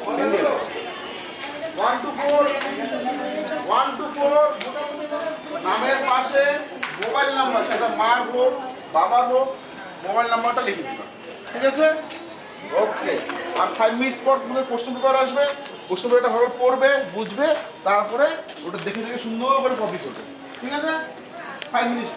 1 to 4 নামের পাশে mobile number, সেটা মার হোক বাবার হোক, মোবাইল নাম্বারটা লিখে দিবেন, ঠিক আছে? ওকে। আর 5 মিনিটস পর তোমাদের কোশ্চেন পেপার আসবে, কোশ্চেন পেপারটা ভালো পড়বে, বুঝবে, তারপরে ওটা দেখে দেখে সুন্দর করে কপি করবে, ঠিক আছে? 5 মিনিটস।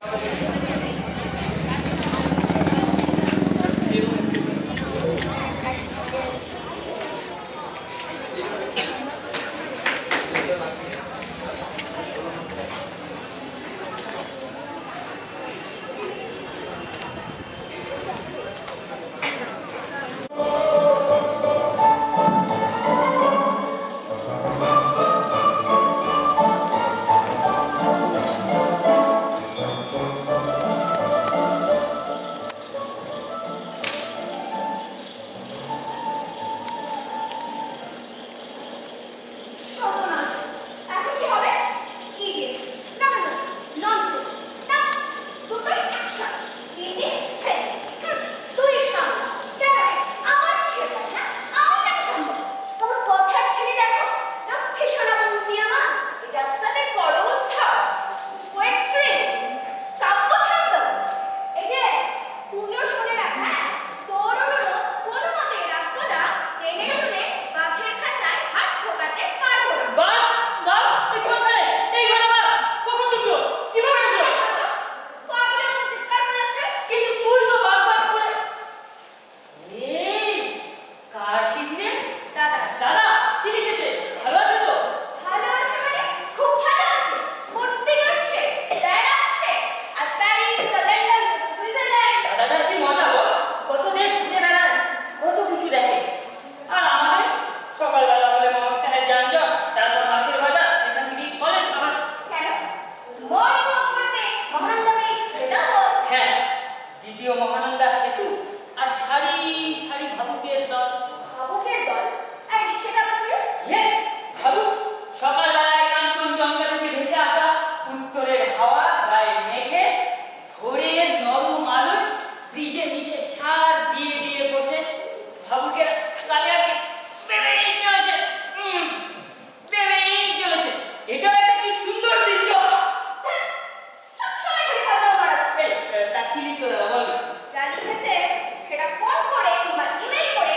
যা লিখেছে সেটা ফোন করে কিংবা ইমেল করে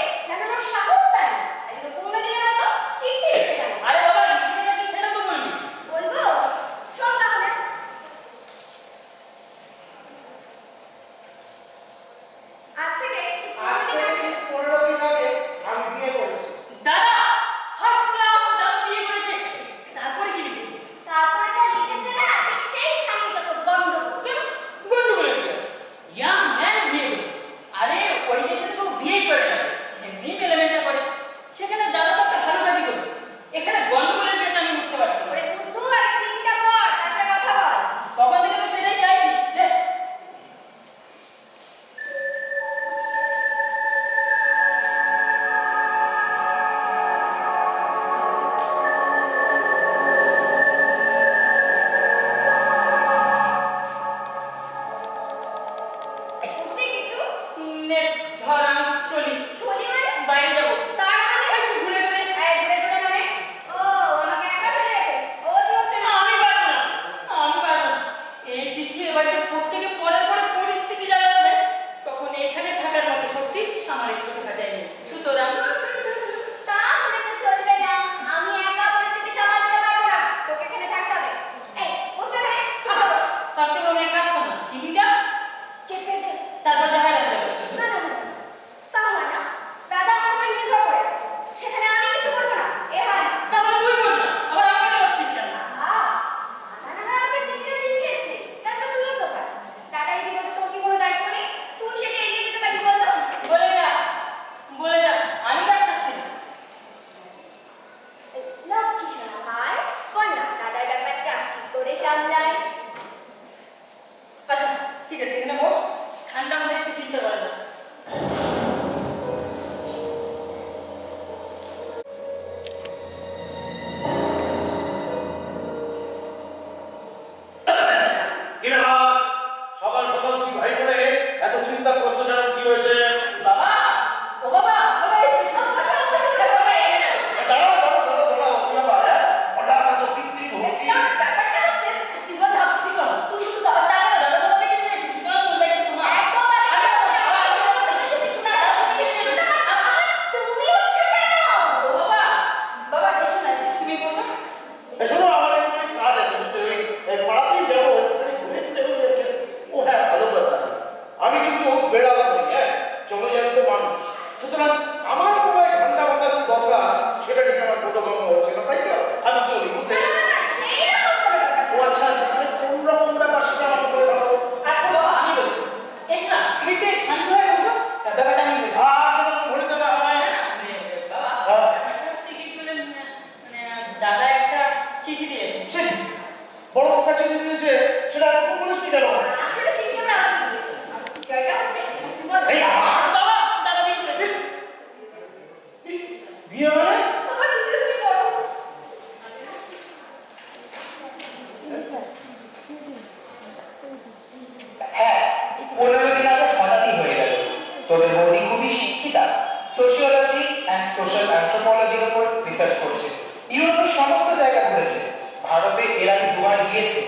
রিসার্চ করছে, ইউরোপের সমস্ত জায়গা ঘুরেছে, ভারতে এর আগে 2 বার গিয়েছে।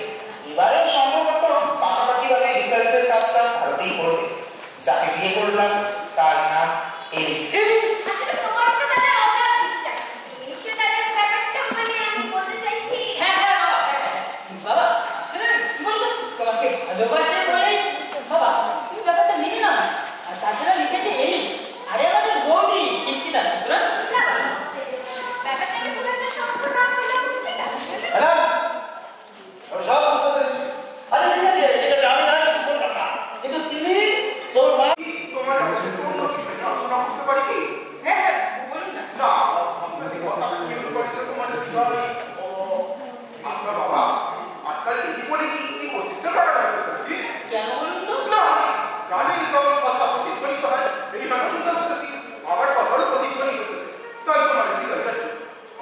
এবারে সম্ভবত পাকাপাকিভাবে রিসার্চের কাজটা ভারতেই করবে। যাকে বিয়ে করলাম তার নাম এলিস। আসলে তোমার তো দাদা অগাধ বিশ্বাস। এলিসের দাদার ব্যাপারটা মানে আমি বলতে চাইছি। হ্যাঁ বাবা আসলে কি বলতো তোমাকে ভালোবাসে বলেই বাবা তুমি ব্যাপারটা মেনে নাও। আর তাছাড়া লিখেছে এলিস, আরে আমাদের বৌদি শিক্ষিতা সুতরাং না ব্যাপারটা আমি খুব একটা সম্পূর্ণ বললাম ঠিক আছে। সব বুঝতে পেরেছি। আরে ঠিক আছে আমি না কিছু বললাম না, কিন্তু তিনি তোর মা তোমার কাছে কোনো বিষয় আলোচনা করতে পারি কি? হ্যাঁ বলুন না। না, আপনাদের কথা কি হলো পরিচয় তোমাদের কি হবে? ও আচ্ছা বাবা, আজকাল টেলিফোনে কি সিস্টেম লাগানো হয়েছে নাকি? কেন বলুন তো? না, গানে যেমন কথা প্রতিধ্বনিত হয়, এই মানুষ শুনতে বলতেছি, আমার কথারও প্রতিধ্বনি হতেছে। তাই তো মানে কি জানি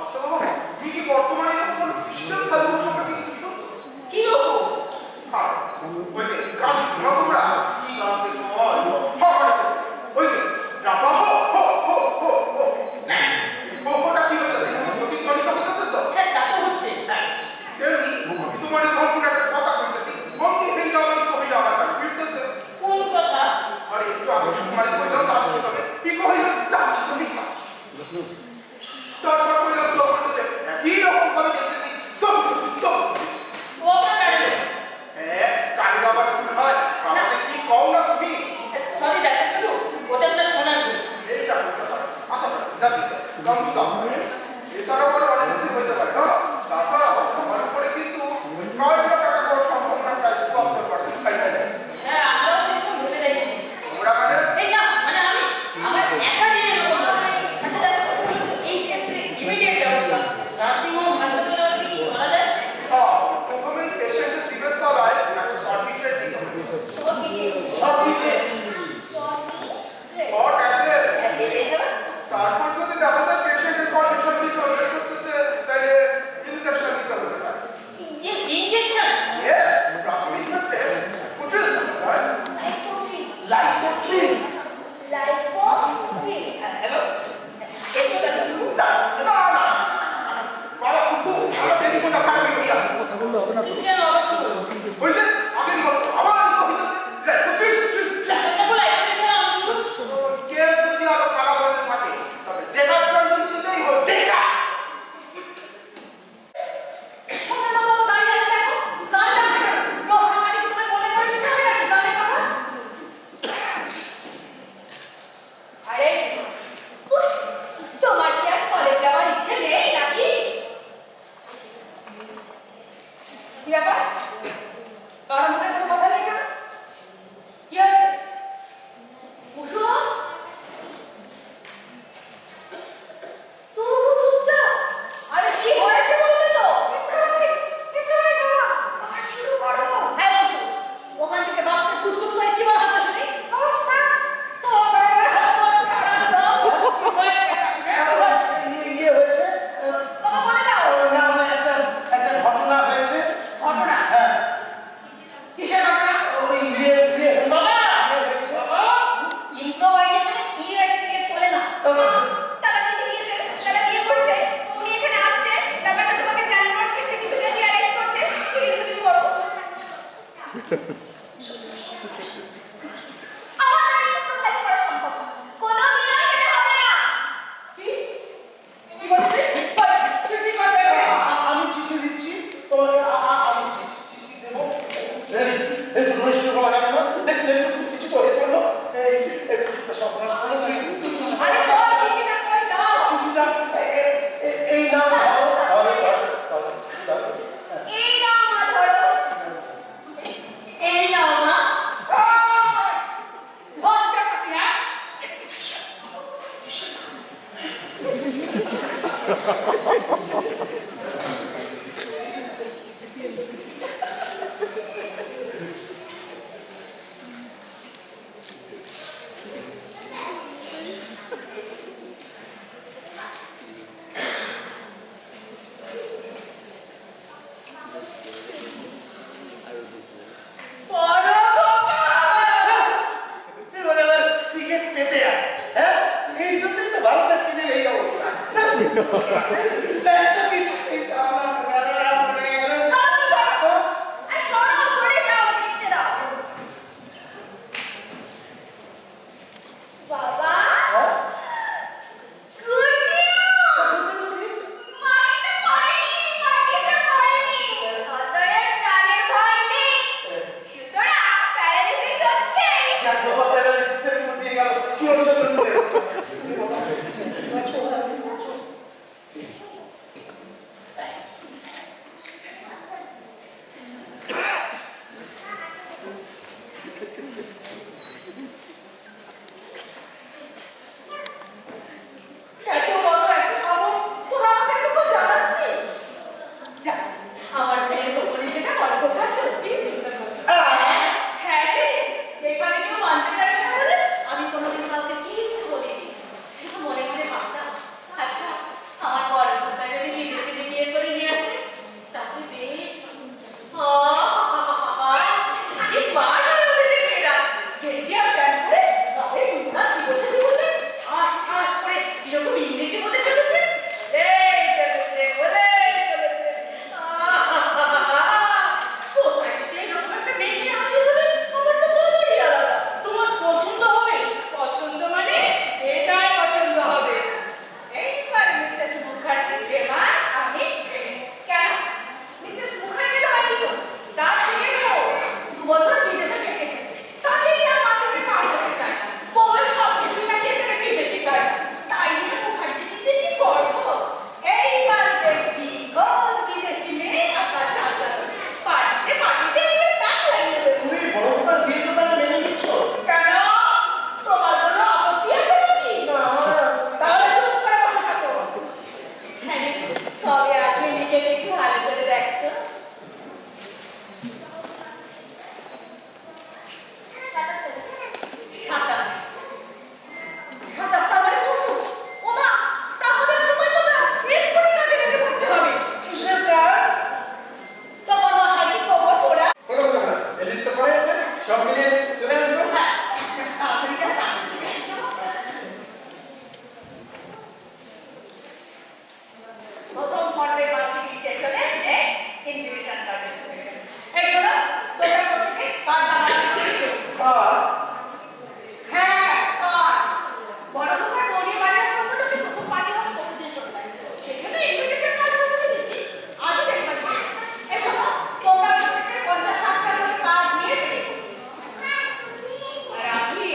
আচ্ছা বাবা, তুমি কি বর্তমানে এরকম সিস্টেম চালু সম্পর্কে কিছু শুনছো? কি রকম? হ্যাঁ, ওই যে গান শোনো তোমরা, কি গান যে হয়, ওই যে রাপা হো হো হো হো হো, হোটা কি হইতেছে? প্রতিধ্বনিত হইতেছে তো? হ্যাঁ তা তো হচ্ছে। তেমনি তোমার যখন কোনো একটা কথা কইতেছি, অমনি এই গান কবিতা আমার ফিরতেছে। কোন কথা? আরে একটু আগে তোমার কইলাম তার কি হবে? কি কইলাম তার কি হবে? তারপর কইলাম সব করতে কি রকম ভাবে দেখতেছি সব ও আপনার কারণে। হ্যাঁ কালি বাবার ভুল হয় আমাদের কি কও না তুমি সরি ডাক্তার বাবু, ওটা আপনার শোনার ভুল। এইটা করতে পারো আচ্ছা যাবি কম তো এছাড়াও বড় অনেক কিছু হইতে পারে হ্যাঁ তাছাড়া আমার উপরে কিন্তু কয়েক লাখ টাকা করার সম্ভাবনা প্রায় 70% খাই খাই হ্যাঁ আমরাও সেরকম ভেবে রেখেছি। তোমরা মানে এই না মানে আমি আমার একা দিয়ে এরকম নয়। আচ্ছা ডাক্তার বাবু, এই ক্ষেত্রে ইমিডিয়েট ব্যবস্থা নার্সিংহোম হাসপাতালে কি করা যায়? প্রথমে পেশেন্টের দিবের তলায় একটা সার্টিফিকেট দিতে হবে সার্টিফিকেট ও ট্যাবলেট এছাড়া তারপর যদি দেখা যায় পেশেন্টের কন্ডিশন কি টলারেট করতেছে তাহলে ইনজেকশন দিতে হবে ইনজেকশন? প্রাথমিক ক্ষেত্রে উচিত হয় লাইকোট্রিন হ্যালো এসো ডাক্তার বাবু। না না না বাবা খুশবু আমার দেখি কোনটা খারাপ হইয়া কেন আবার কি হলো? ওই যে আগে বল আবার তো হইতেছে উচিত ডাক্তার বাবু লাইফে ছাড়া আমি কিছু কেস যদি আরো খারাপ হতে থাকে তবে দেখার জন্য দিতেই হবে দেখা শোনো না বাবা, দাঁড়িয়ে আছে দেখো। দাঁড়িয়ে আছে কেন? মহামারী কি তোমায় মনে করে দিতে হবে নাকি? দাঁড়িয়ে থাকো। আরে তোমার কি আর কলেজ যাওয়ার ইচ্ছে নেই নাকি? কি ব্যাপার? কারোর মুখে কোনো কথা নেই কেন? কি হয়েছে? কুসুম? তুমি চুপচাপ। আরে কি হয়েছে বলতে তো? আবার শুরু করো। হ্যাঁ বসো। ওখান থেকে বাপকে কুচকুচ করে কি বলা হচ্ছে শুনি? তোমার হাত ছাড়া দাও। ইয়ে হয়েছে বাবা বলে দাও না মানে একটা ঘটনা হয়েছে। ঘটনা? হ্যাঁ কিসের ঘটনা? ওই ইয়ে বাবা! হয়েছে। বাবা! ইম্প্রোভাইজেশনে এর থেকে চলে না। তারা যদি দিয়েছে তারা বিয়ে করেছে উনি এখানে আসছে ব্যাপারটা তোমাকে জানানোর ক্ষেত্রে কিন্তু যদি রিয়ালাইজ করছে সেগুলো তুমি পড়ো আমার দ্বারা ইম্প্রোভাইজ করা সম্ভব না কোনো দিনও সেটা হবে না কি? কি বলছিস? চিঠি করবে? আমি চিঠি দিচ্ছি তোমাকে আমি চিঠি দেবো। এই রয়েছে বলা গেল না দেখলে কিছু করে করলো এই সর্বনাশ করলো তুই আরে তোর চিঠিটা কই দাও? চিঠিটা এই নাম এই নাও মা ধরো এই নাও না। লজ্জা পাচ্ছি না। সব মিলিয়ে চলে আসবো। হ্যাঁ, তাড়াতাড়ি যা, তাড়াতাড়ি। প্রথম পর্বের বাকি শেষ হলে নেক্সট ইনভিটেশন পার্টিসিপেশন। এই শোনো, তোমরা প্রত্যেকে কার্ড নাম্বার লিখো। হ্যাঁ, কার্ড। বড় দোকান মনির বাজার সম্পর্কে প্রথম পার্টি হবে প্রতিদিন সন্ধ্যায়। সেজন্য ইনভিটেশন কার্ড করে দিচ্ছি। আজই দেখবেন। এই শোনো, তোমরা প্রত্যেকে 50-60টা করে কার্ড নিয়ে রেখে দিও। আর আমি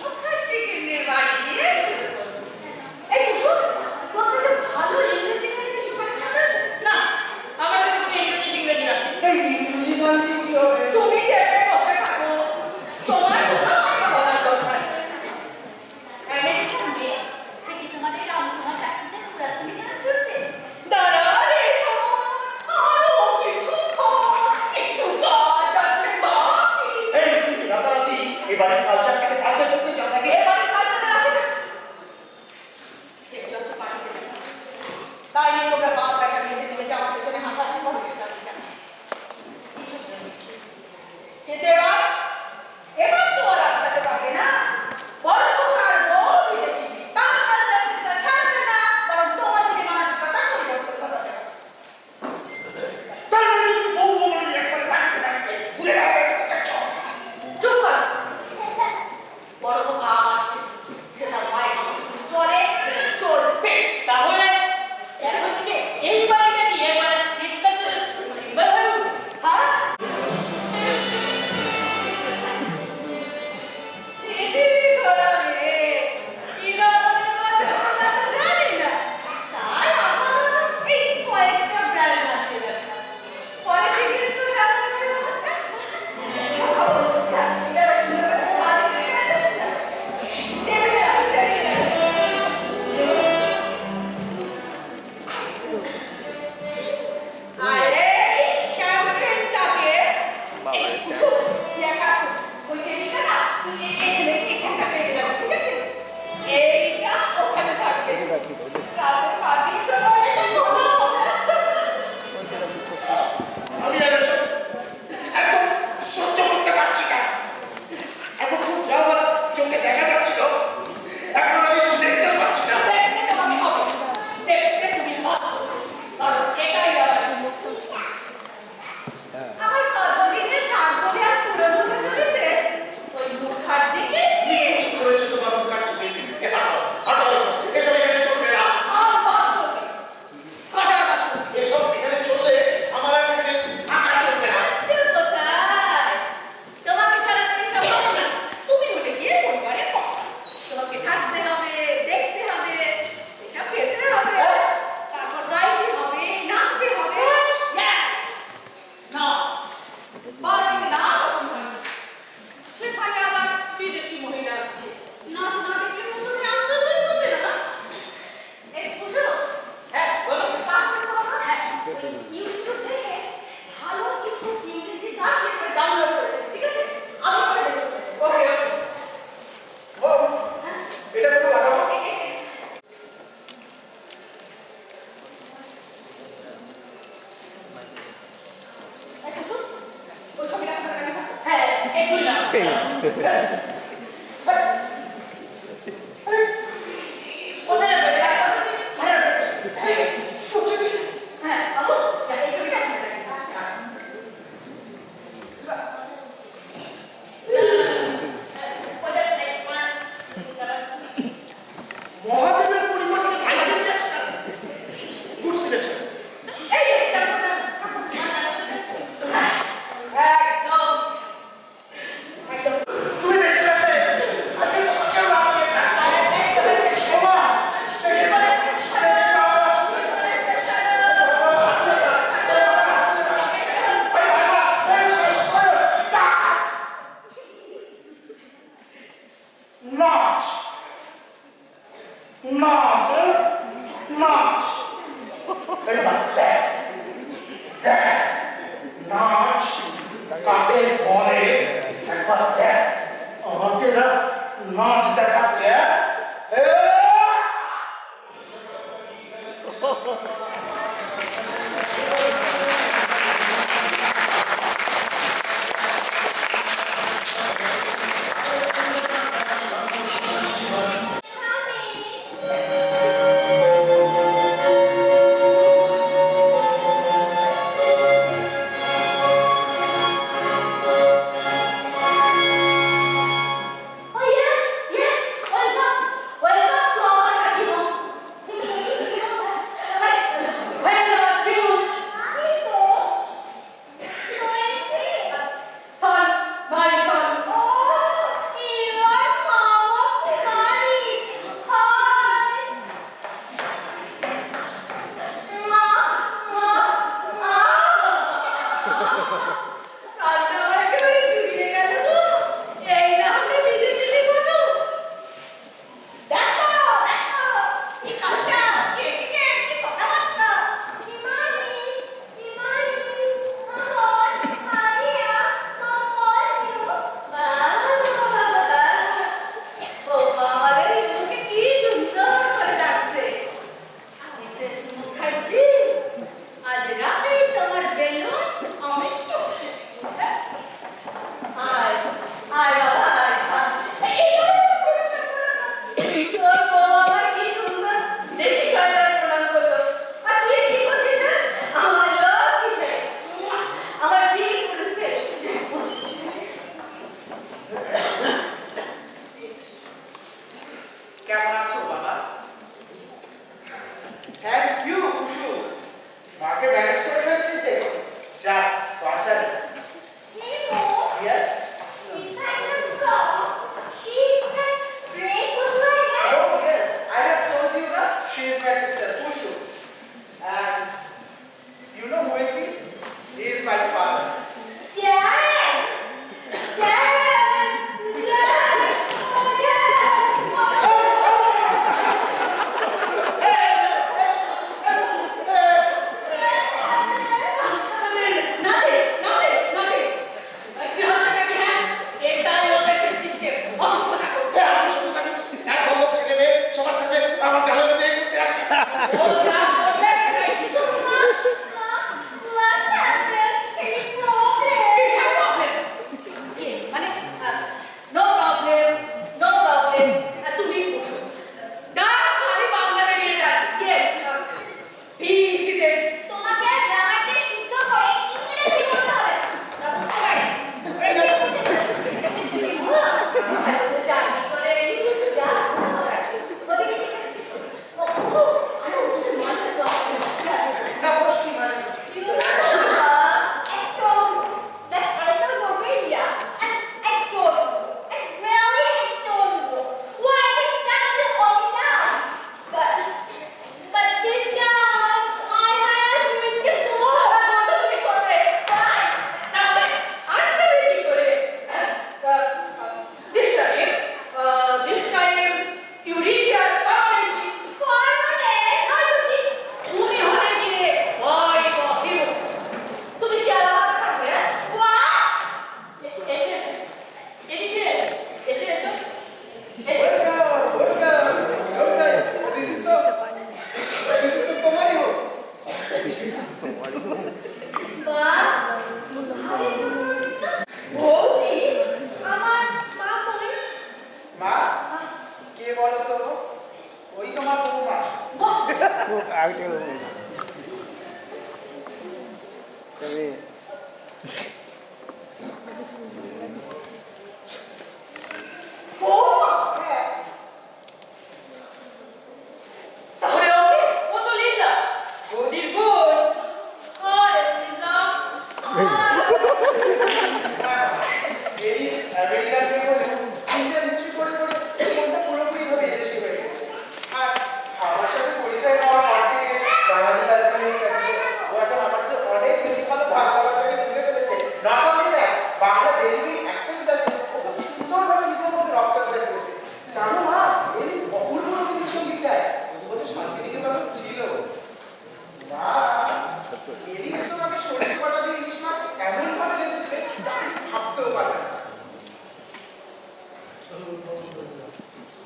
ওখান থেকে বাড়ি দিয়ে শুরু করবো। এই কুসুম, তোমার কাছে ভালো ইংরেজি গানের কিছু কানেকশন আছে? না, আমার কাছে কোনো ইংরেজি না। এই ইংরেজি গান দিয়ে কি হবে? তুমি চেপে বসে থাকো, তোমার কোনো কথা বলার দরকার নেই। আমেরিকান মেয়ে, সে কি তোমাদের রামকুমার চাকরিতে প্রাথমিক গান শুনতে? দাঁড়া রে শোন, আরো কিছু কর, কিছু কাজ আছে বাকি। এই তুমি কি রাতারাতি এবারে কালচারটাকে পাল্টে ফেলতে চাও নাকি? এবারে কাজটা আছে না? দেখলাম তো পাঠিয়ে যাবে। তাই নিয়ে তোমরা বাপ বেটা মেয়েদের নিয়ে যাওয়ার পেছনে হাসাহাসি করো, সেটা আমি জানি। কিন্তু এবার তো আর আপনাদের পারবে না। বড় কোথার বউ বিদেশি, তার কালচার সেটা ছাড়বে না, বরং তোমাদের মানসিকতা পরিবর্তন করাতে হবে। তার মানে তুমি বউ বলে একবারে বাড়িতে ঘুরে বেড়াতে চাচ্ছ? চুপ কর। বড় খোকা আছে, সেটা মায়ের চলে চলবে। তাহলে এখন থেকে এই বাড়িটা কি এবারে স্ট্রিট কালচারের সিম্বল হয়ে উঠবে? হ্যাঁ? এদিকে ঘোরা রে, কি রকমের কথা তোমরা তো জানি না। তাই আমাদের এই কয়েকটা ব্র্যান্ড আছে দেখা। পরে থেকে একটু রাখা আরে ক্যামেরাটাকে এই কুসুম দেখা বলতে দিতে না, এখানে কিসটা পেয়ে যাবে, ঠিক আছে? এইটা ওখানে থাকবে। রাতে পার্টি সময় আমি আর এসব একদম সহ্য করতে পারছি না। এতক্ষণ যা আমার চোখে দেখা যাচ্ছিল, এখন আমি শুধু দেখতে পাচ্ছি না। দেখতে তোমাকে হবে, দেখতে তুমি বাধ্য, কারণ এটাই আমার কতদিনের সাত বলে আর পুরো হতে চলেছে। ওই মুখার্জিকে নিয়ে কি করেছে তোমার কাছে? হাঁটো হাঁটো, এসব এখানে চলবে না। আর বাচ্চা কাটার বাচ্চা এসব এখানে চললে আমার আর এখানে থাকা চলবে না। কোথায়? তোমাকে ছাড়া তো এসব হবে না। তুমি উঠে গিয়ে পরিবারের কথা। তোমাকে থাকতে হবে, দেখতে হবে, এটা খেতে হবে, তারপর গাইতে হবে, নাচতে হবে। Yes! নাচ। বাড়িতে নাচ হবে। সেখানে আবার বিদেশি মহিলা আসছে। নাচ না দেখলে তো তুমি আনসারই করবে না। এই বুঝো? হ্যাঁ, বলো। তারপরে বলো, হ্যাঁ, ইউটিউব থেকে ভালো কিছু ইংরেজি গান ডাউনলোড করে দেবে, ঠিক আছে? আমি করে দেবো। ওকে, ওকে। ও, এটা একটু লাগাবো। এই কুসুম, ওই ছবিটা কোথায় রাখবি? হ্যাঁ, এগুলো না। কোথায় রাখবে? হ্যাঁ, বাবু, এই ছবিটা কোথায় রাখবি? কোথায় নেক্সট ওয়ান? মহাদেবের পরিবর্তে মাইকেল জ্যাকসন। Good selection. এই এটা কোথায়? একদম। একদম। তুমি বেঁচে রাখবে। আজকে তোমার কেউ বাঁচিয়ে ছাড়। ওমা, দেখে যাও, দেখে যাও। নাচ নাচ নাচ, এবার দেখ দেখ নাচ কাকে বলে, একবার দেখ আমাকে না নাচ দেখাচ্ছে।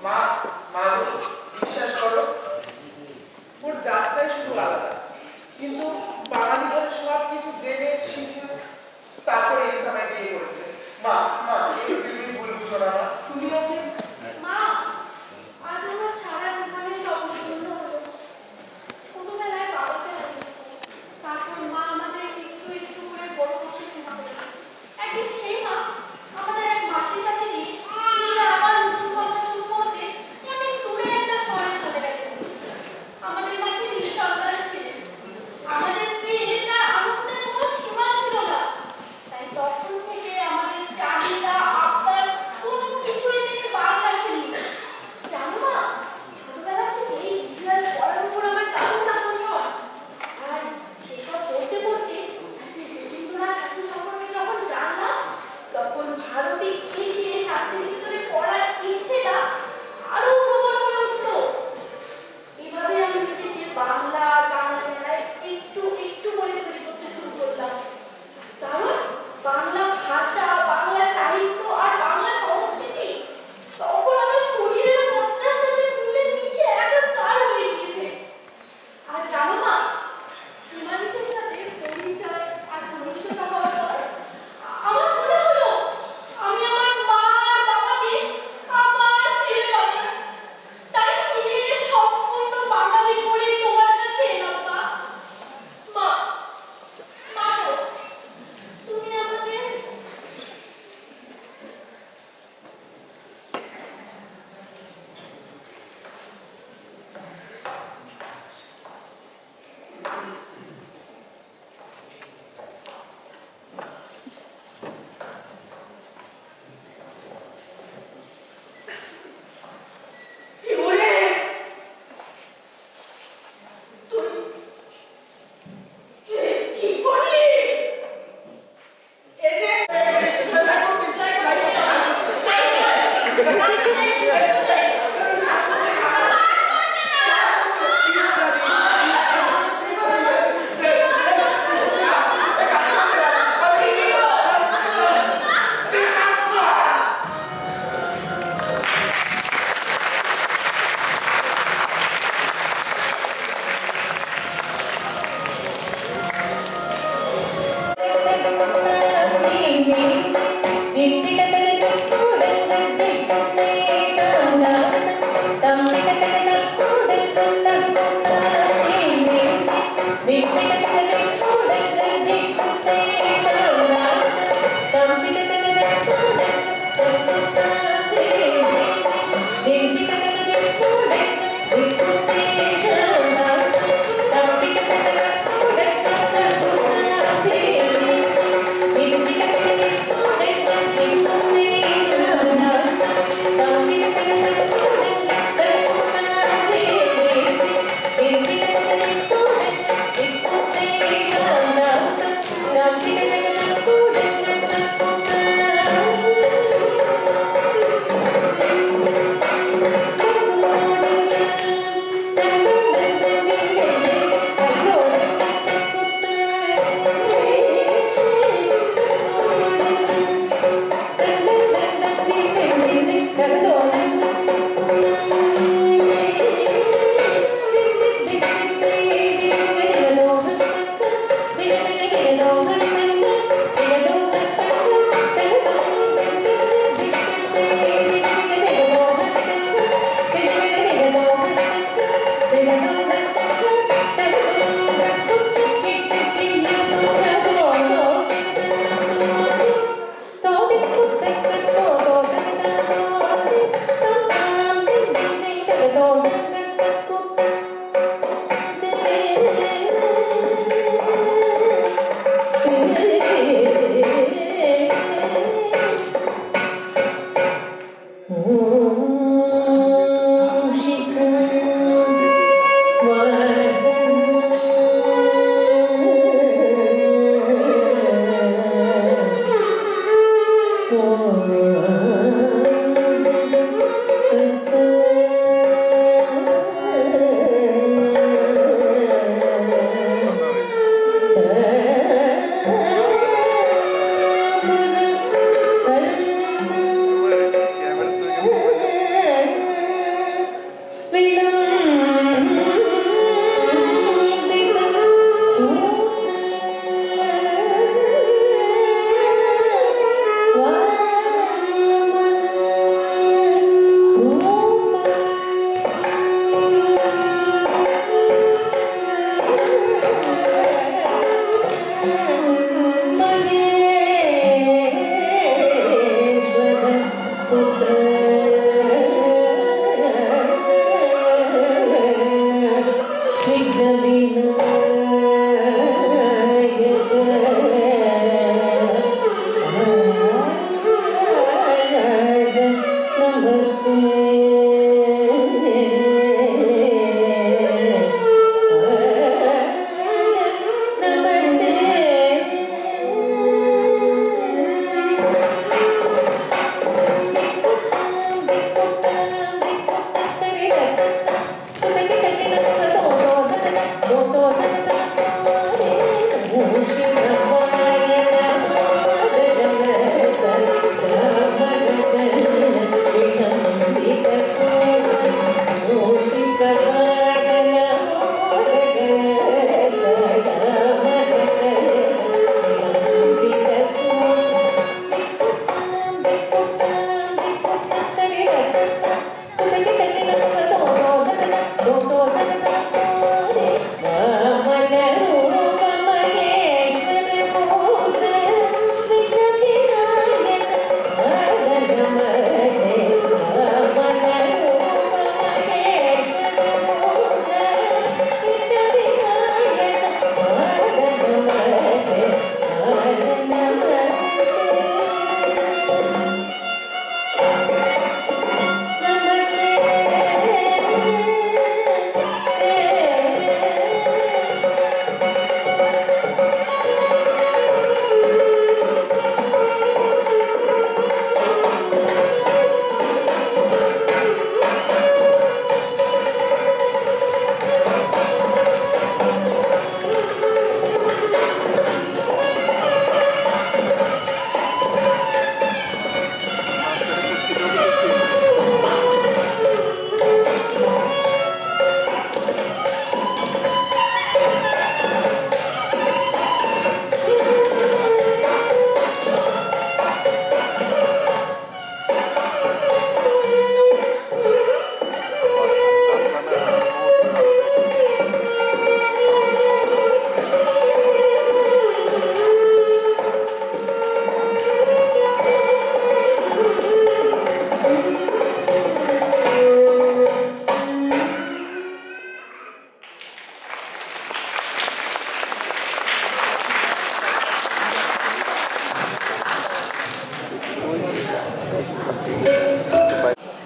মা মা বিশ্বাস করো, ওর যাত্রাই শুধু আলাদা, কিন্তু বাঙালি ধরে সব কিছু জেনে শিখে তারপরে এই সময় বিয়ে করেছে। মা মা তুমি ভুল বুঝো না, মা তুমি ওকে মা, আজ আমার সারা জীবনে স্বপ্ন পূর্ণ হলো। ছোটবেলায় বাবাকে হারিয়েছি, তারপর মা আমাদের একটু একটু করে বড় করতে শুরু করে। একদিন সেই মা আমাদের এক মাসির কাছে নিয়ে আবার নতুন কথা শুরু করতে অনেক দূরে একটা শহরে চলে গেলেন। আমাদের কাছে নিঃসন্তান ছিলেন। আমাদের পেয়ে তার আনন্দের কোনো সীমা ছিল না। তাই তখন থেকে আমাদের চাহিদা আবদার কোনো কিছুই তিনি বাদ রাখেনি। জানো না, ছোটবেলা থেকেই ইতিহাস পড়ার উপর আমার দারুণ আকর্ষণ। আর সেসব পড়তে পড়তে রবীন্দ্রনাথ ঠাকুর সম্পর্কে যখন জানলাম, তখন ভারতে এসে শান্তিনিকেতনে পড়ার ইচ্ছেটা আরো প্রবল হয়ে উঠলো। এভাবে আমি নিজেকে বাংলা আর বাংলা লেখায় একটু একটু করে তৈরি করতে শুরু করলাম। কারণ বাংলা ভাষা, বাংলা সাহিত্য আর বাংলা সংস্কৃতি তখন আমার শরীরের মজ্জার সাথে মিলে মিশে একাকার হয়ে গিয়েছে। আর জানো না, হিমাংশুর সাথে পরিচয় আর ঘনিষ্ঠতা হওয়ার পর আমার মনে হলো আমি আমার মা আর বাবাকে আবার ফিরে পাবো। তাই নিজেকে সম্পূর্ণ বাঙালি করে তোমার কাছে এলাম। মা মা মা গো, তুমি আমাকে ওরে, তুই কি করলি? এই যে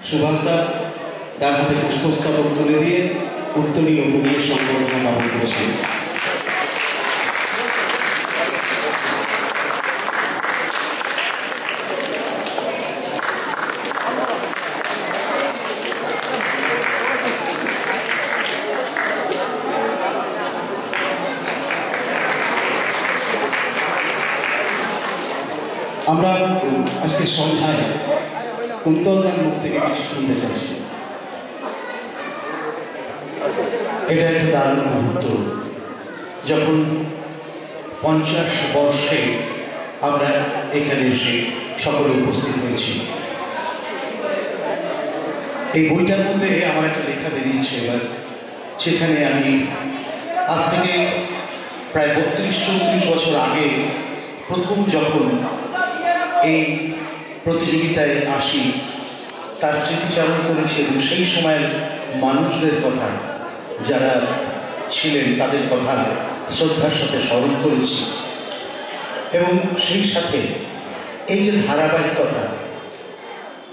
সুভাষদা তার হাতে পুষ্পস্তবক তুলে দিয়ে উত্তরীয় পরিয়ে সংবর্ধনা জ্ঞাপন করেছেন। আমরা আজকে সন্ধ্যায় কুন্তলদার মুখ থেকে কিছু শুনতে চাচ্ছি। এটা একটা দারুণ মুহূর্ত, যখন 50 বর্ষে আমরা এখানে এসে সকলে উপস্থিত হয়েছি। এই বইটার মধ্যে আমার একটা লেখা বেরিয়েছে এবার, সেখানে আমি আজ থেকে প্রায় 32-34 বছর আগে প্রথম যখন এই প্রতিযোগিতায় আসি তার স্মৃতিচারণ করেছি এবং সেই সময়ের মানুষদের কথা যারা ছিলেন তাদের কথা শ্রদ্ধার সাথে স্মরণ করেছি। এবং সেই সাথে এই যে ধারাবাহিকতা,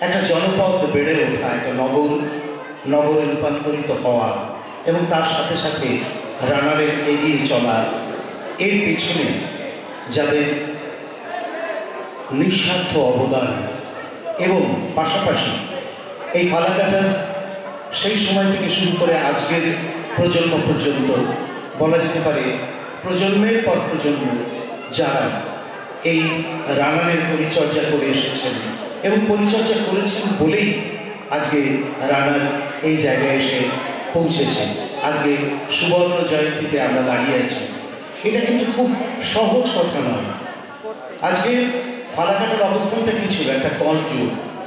একটা জনপদ বেড়ে ওঠা, একটা নগরে রূপান্তরিত হওয়া এবং তার সাথে সাথে রানারের এগিয়ে চলা, এর পেছনে যাদের নিঃস্বার্থ অবদান এবং পাশাপাশি এই ফালাকাটা সেই সময় থেকে শুরু করে আজকের প্রজন্ম পর্যন্ত, বলা যেতে পারে প্রজন্মের পর প্রজন্ম যারা এই রানারের পরিচর্যা করে এসেছেন এবং পরিচর্যা করেছেন বলেই আজকে রানার এই জায়গায় এসে পৌঁছেছে। আজকে সুবর্ণ জয়ন্তীতে আমরা দাঁড়িয়ে আছি। এটা কিন্তু খুব সহজ কথা নয়। আজকে ফালাকাটার অবস্থানটা কি ছিল? একটা গঞ্জ,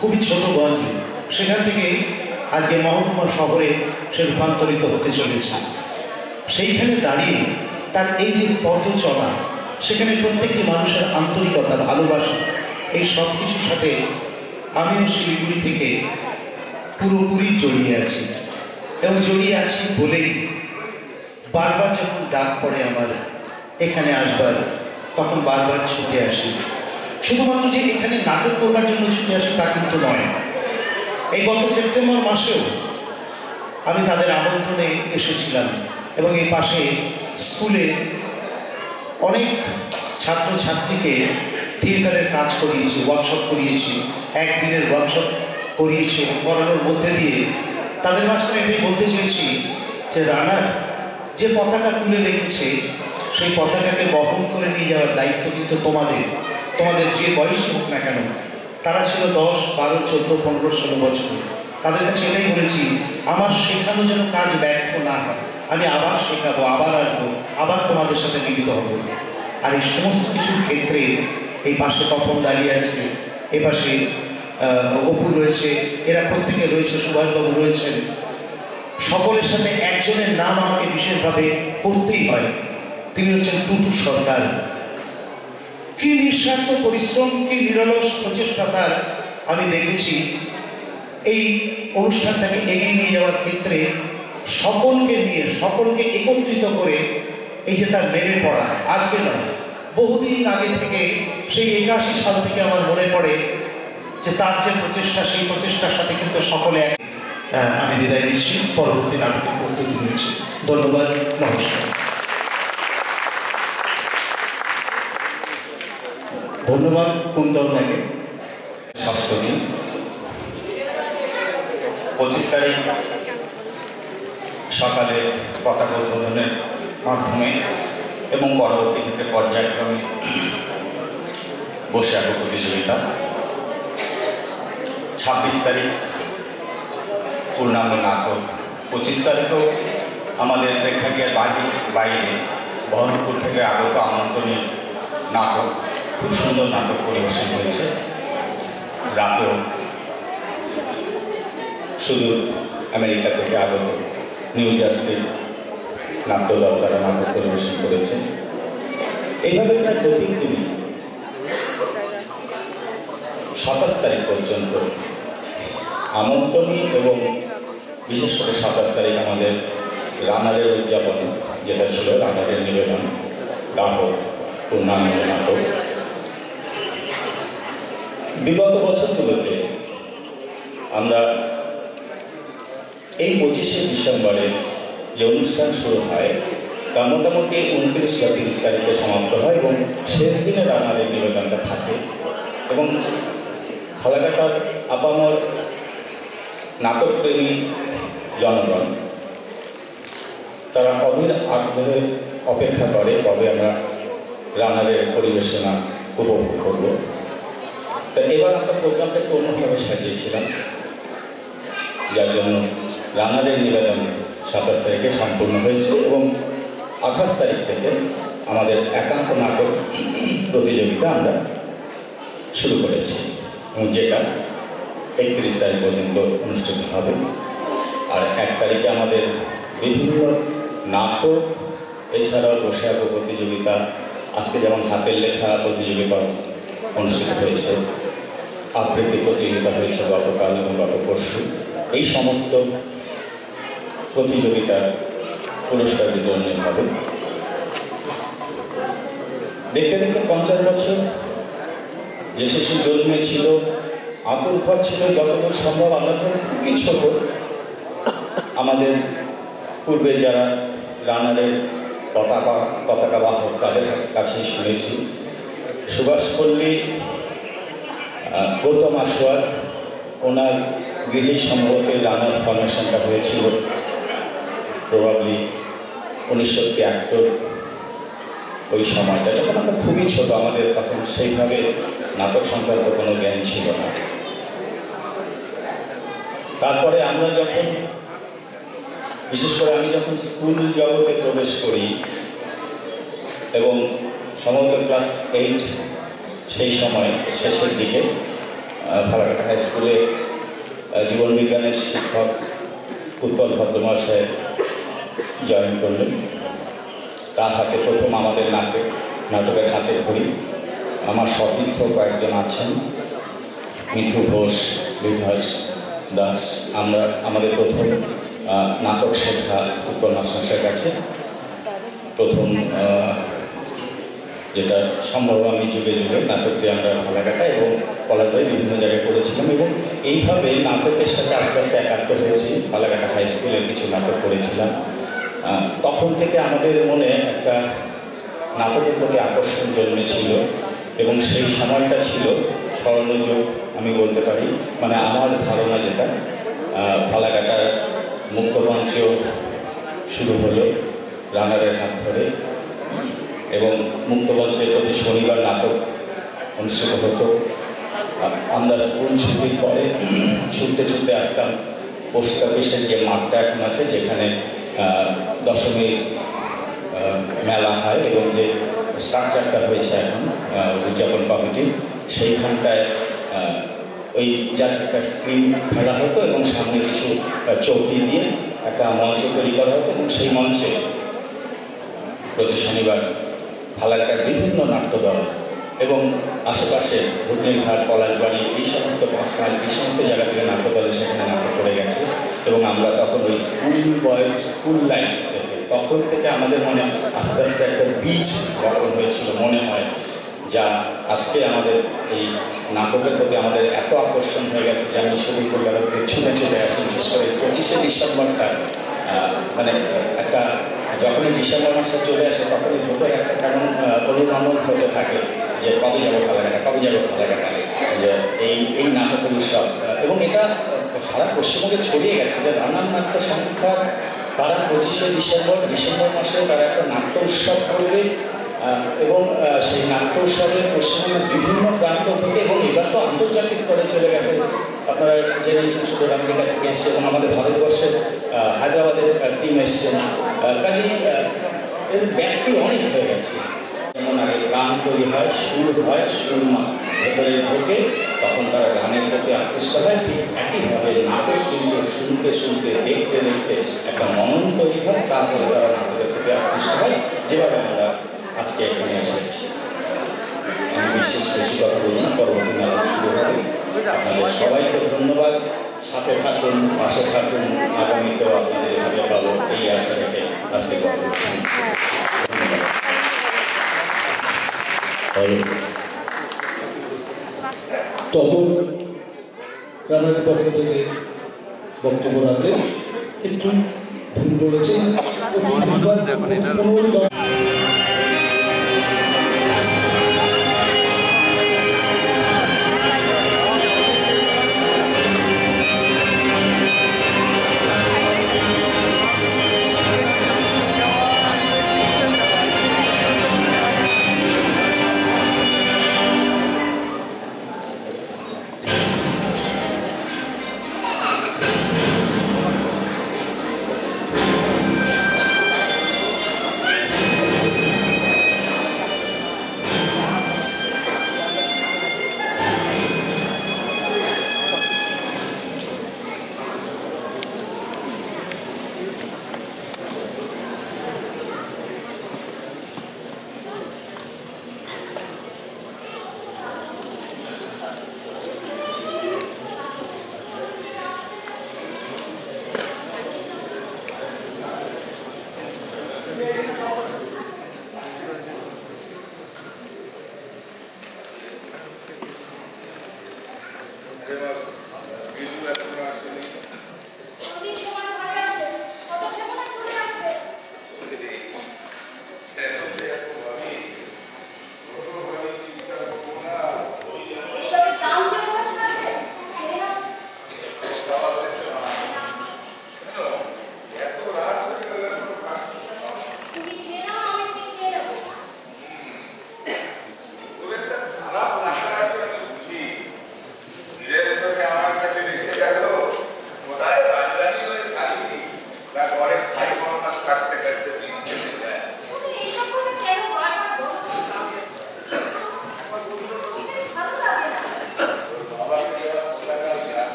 খুবই ছোট গঞ্জ, সেখান থেকে আজকে মহকুমা শহরে সে রূপান্তরিত হতে চলেছে। সেইখানে দাঁড়িয়ে তার এই যে পথ চলা, সেখানে প্রত্যেকটি মানুষের আন্তরিকতা, ভালোবাসা, এই সব কিছুর সাথে আমিও শিলিগুড়ি থেকে পুরোপুরি জড়িয়ে আছি। এবং জড়িয়ে আছি বলেই বারবার যখন ডাক পড়ে আমার এখানে আসবার, তখন বারবার ছুটে আসি। শুধুমাত্র যে এখানে নাটক করবার জন্য ছুটে আসি তা কিন্তু নয়। এই গত সেপ্টেম্বর মাসেও আমি তাদের আমন্ত্রণে এসেছিলাম এবং এই পাশে স্কুলে অনেক ছাত্রছাত্রীকে থিয়েটারের কাজ করিয়েছি, ওয়ার্কশপ করিয়েছি, একদিনের ওয়ার্কশপ করিয়েছি এবং করানোর মধ্যে দিয়ে তাদের মাঝখানে এটাই বলতে চেয়েছি যে রানার যে পতাকা তুলে রেখেছে সেই পতাকাকে বহন করে নিয়ে যাওয়ার দায়িত্ব কিন্তু তোমাদের যে বয়সী হোক না কেন, তারা ছিল 10, 12, 14, 15, 16 বছর। তাদের কাছে এটাই বলেছি, আমার শেখানো যেন কাজ ব্যর্থ না হয়। আমি আবার শেখাবো, আবার আসবো, আবার তোমাদের সাথে মিলিত হবো। আর এই সমস্ত কিছুর ক্ষেত্রে এই পাশে তপন দাঁড়িয়ে আছে, এ পাশে অপু রয়েছে, এরা প্রত্যেকে রয়েছে, সুভাষবাবু রয়েছেন। সকলের সাথে একজনের নাম আমাকে বিশেষভাবে করতেই হয়, তিনি হচ্ছেন টুটু সরকার। কি নিঃস্বার্থ পরিশ্রম, কি নিরলস প্রচেষ্টা তার আমি দেখেছি এই অনুষ্ঠানটাকে এগিয়ে নিয়ে যাওয়ার ক্ষেত্রে। সকলকে নিয়ে, সকলকে একত্রিত করে এই যে তার নেমে পড়া, আজকে নয়, বহুদিন আগে থেকে, সেই 81 সাল থেকে আমার মনে পড়ে যে তার যে প্রচেষ্টা, সেই প্রচেষ্টার সাথে কিন্তু সকলে এক। আমি বিদায় নিচ্ছি, পরবর্তী নাটকের প্রস্তুতি নিয়েছি। ধন্যবাদ, নমস্কার। ধন্যবাদ কুন্তলদাকে। সপ্তমী 25 তারিখ সকালে পতাকা উদ্বোধনের মাধ্যমে এবং পরবর্তী ক্ষেত্রে পর্যায়ক্রমে বসে আঁকো প্রতিযোগিতা। 26 তারিখ পূর্ণাঙ্গ নাটক। 25 তারিখেও আমাদের প্রেক্ষাগৃহের বাইরে বহরমপুর থেকে আগত আমন্ত্রণী নাটক, খুব সুন্দর নাটক পরিবেশন হয়েছে। রাতেও শুধু আমেরিকা থেকে আগত নিউ জার্সি নাট্যদল তারা নাটক পরিবেশন করেছে। এইভাবে প্রায় প্রতিদিনই 27 তারিখ পর্যন্ত আমন্ত্রণী এবং বিশেষ করে 27 তারিখ আমাদের রানারের উদযাপন, যেটা ছিল রানারের নিবেদন, দাহ পূর্ণাঙ্গ নাটক। বিগত বছরগুলোতে আমরা এই 25শে ডিসেম্বরে যে অনুষ্ঠান শুরু হয় তা মোটামুটি 29 বা 30 তারিখে সমাপ্ত হয় এবং শেষ দিনে রানারের নিবেদনটা থাকে এবং ফালাকাটার আপামর নাটকপ্রেমী জনগণ তারা অধীর আগ্রহে অপেক্ষা করে কবে আমরা রানারের পরিবেশনা উপভোগ করব। তা এবার আমরা প্রোগ্রামটা একটু অন্যভাবে সাজিয়েছিলাম, যার জন্য রানারের নিবেদন 27 তারিখে সম্পূর্ণ হয়েছে এবং 28 তারিখ থেকে আমাদের একান্ত নাটক প্রতিযোগিতা আমরা শুরু করেছি এবং যেটা 31 তারিখ পর্যন্ত অনুষ্ঠিত হবে। আর 1 তারিখে আমাদের বিভিন্ন নাটক এছাড়াও বসে আঁকো প্রতিযোগিতা, আজকে যেমন হাতের লেখা প্রতিযোগিতা অনুষ্ঠিত হয়েছে, আবৃত্তি প্রতিযোগিতা হয়েছে গতকাল এবং গত পরশু, এই সমস্ত প্রতিযোগিতার পুরস্কার বিতরণ হবে। দেখতে দেখতে 50 বছর যে শিশু জন্মেছিল, আতুর ঘর ছিল যতদূর সম্ভব, আমরা তো খুবই ছোট, আমাদের পূর্বে যারা রানারের পতাকা বাহক তাদের কাছেই শুনেছি। সুভাষ পল্লী, গৌতম আসোয়ার, ওনার গৃহেই সম্ভবত রানার ফরমেশনটা হয়েছিল, প্রবাবলি 1973 ওই সময়টা, যখন আমরা খুবই ছোট, আমাদের তখন সেইভাবে নাটক সংক্রান্ত কোনো জ্ঞান ছিল না। তারপরে আমরা যখন, বিশেষ করে আমি যখন স্কুল জগতে প্রবেশ করি এবং সম্ভবত ক্লাস 8 সেই সময় শেষের দিকে ফালাকাটা হাই স্কুলে জীবন বিজ্ঞানের শিক্ষক উৎপল ভদ্র মহাশয় জয়েন করলেন। তার হাতে প্রথম আমাদের নাটকের হাতে ধরি। আমার সতীর্থ কয়েকজন আছেন, মিঠু ঘোষ, বিভাস দাস। আমরা আমাদের প্রথম নাটক শেখা উৎপল মাস্টারের কাছে, প্রথম যেটা সম্ভব আমি যুগে যুগে নাটক দিয়ে আমরা ফালাকাটা এবং কলেজে বিভিন্ন জায়গায় করেছিলাম এবং এইভাবে নাটকের সাথে আস্তে আস্তে একাত্ম হয়েছি। ফালাকাটা হাই স্কুলে কিছু নাটক করেছিলাম। তখন থেকে আমাদের মনে একটা নাটকের প্রতি আকর্ষণ জন্মেছিল এবং সেই সময়টা ছিল স্বর্ণযুগ আমি বলতে পারি। মানে আমার ধারণা যেটা, ফালাকাটার মুক্তমঞ্চ শুরু হলো রানারের হাত ধরে এবং মুক্তমঞ্চের প্রতি শনিবার নাটক অনুষ্ঠিত হতো। আমরা স্কুল ছুটির পরে ছুটতে ছুটতে আসতাম পোস্ট অফিসের যে মাঠটা এখন আছে, যেখানে দশমী মেলা হয় এবং যে স্ট্রাকচারটা হয়েছে এখন উদযাপন কমিটি, সেইখানটায় ওই যার একটা স্ক্রিন ফেলা হতো এবং সামনে কিছু চৌকি দিয়ে একটা মঞ্চ তৈরি করা হতো এবং সেই মঞ্চে প্রতি শনিবার ফালাকাটার বিভিন্ন নাট্যদল এবং আশেপাশে ঘুটনিরঘাট, পলাশবাড়ি, এই সমস্ত পাঁচমাইল, এই সমস্ত জায়গা থেকে নাট্যদলে সেখানে নাটক করে গেছে এবং আমরা তখন ওই স্কুল লাইফ থেকে তখন থেকে আমাদের মনে আস্তে আস্তে একটা বীজ বপন হয়েছিল মনে হয়, যা আজকে আমাদের এই নাটকের প্রতি আমাদের এত আকর্ষণ হয়ে গেছে যে আমি শুধু কলকাতাতে ছুটে ছুটে আসি। বিশেষ করে 25শে ডিসেম্বরটা মানে একটা, যখনই ডিসেম্বর মাসে চলে আসে তখনই ভোটের একটা কেমন অনুরণন হতে থাকে যে কবে যাবো ফালাকাটা, কবে যাবো ফালাকাটা, যে এই নাটকের উৎসব। এবং এটা সারা পশ্চিমবঙ্গে ছড়িয়ে গেছে যে নানান নাট্য সংস্থা তারা 25শে ডিসেম্বর মাসে তারা একটা নাট্য উৎসব করবে এবং সেই নাট্য উৎসবে পশ্চিমবঙ্গের বিভিন্ন প্রান্ত থেকে, এবং এবার তো আন্তর্জাতিক স্তরে চলে গেছে, আপনারা জেনেছেন শুধু আমেরিকা থেকে এসছে এবং আমাদের ভারতবর্ষের হায়দ্রাবাদের টিম এসছেন, কাজেই এর ব্যাপ্তি অনেক হয়ে গেছে। যেমন আগে গান তৈরি হয়, সুর হয়, সুরমা ভেতরে ঢোকে, তখন তারা গানের প্রতি আকৃষ্ট হয়। ঠিক একইভাবে নাটক কিন্তু শুনতে শুনতে, দেখতে দেখতে একটা মনন তৈরি হয়, তারপরে তারা নাটকের প্রতি আকৃষ্ট হয়, যেভাবে আমরা আজকে এখানে এসেছি। আমি বিশেষ বেশি কথা বলব না, পরবর্তী নাটক শুরু হবে। আপনাদের সবাইকে ধন্যবাদ, সাথে থাকুন, পাশে থাকুন, আগামীতেও আপনাদের এভাবে পাবো এই আশা রেখে আজকে কথা তখন রানারের পক্ষ থেকে বক্তব্য রাখলেন। একটু ভুল বলেছেন।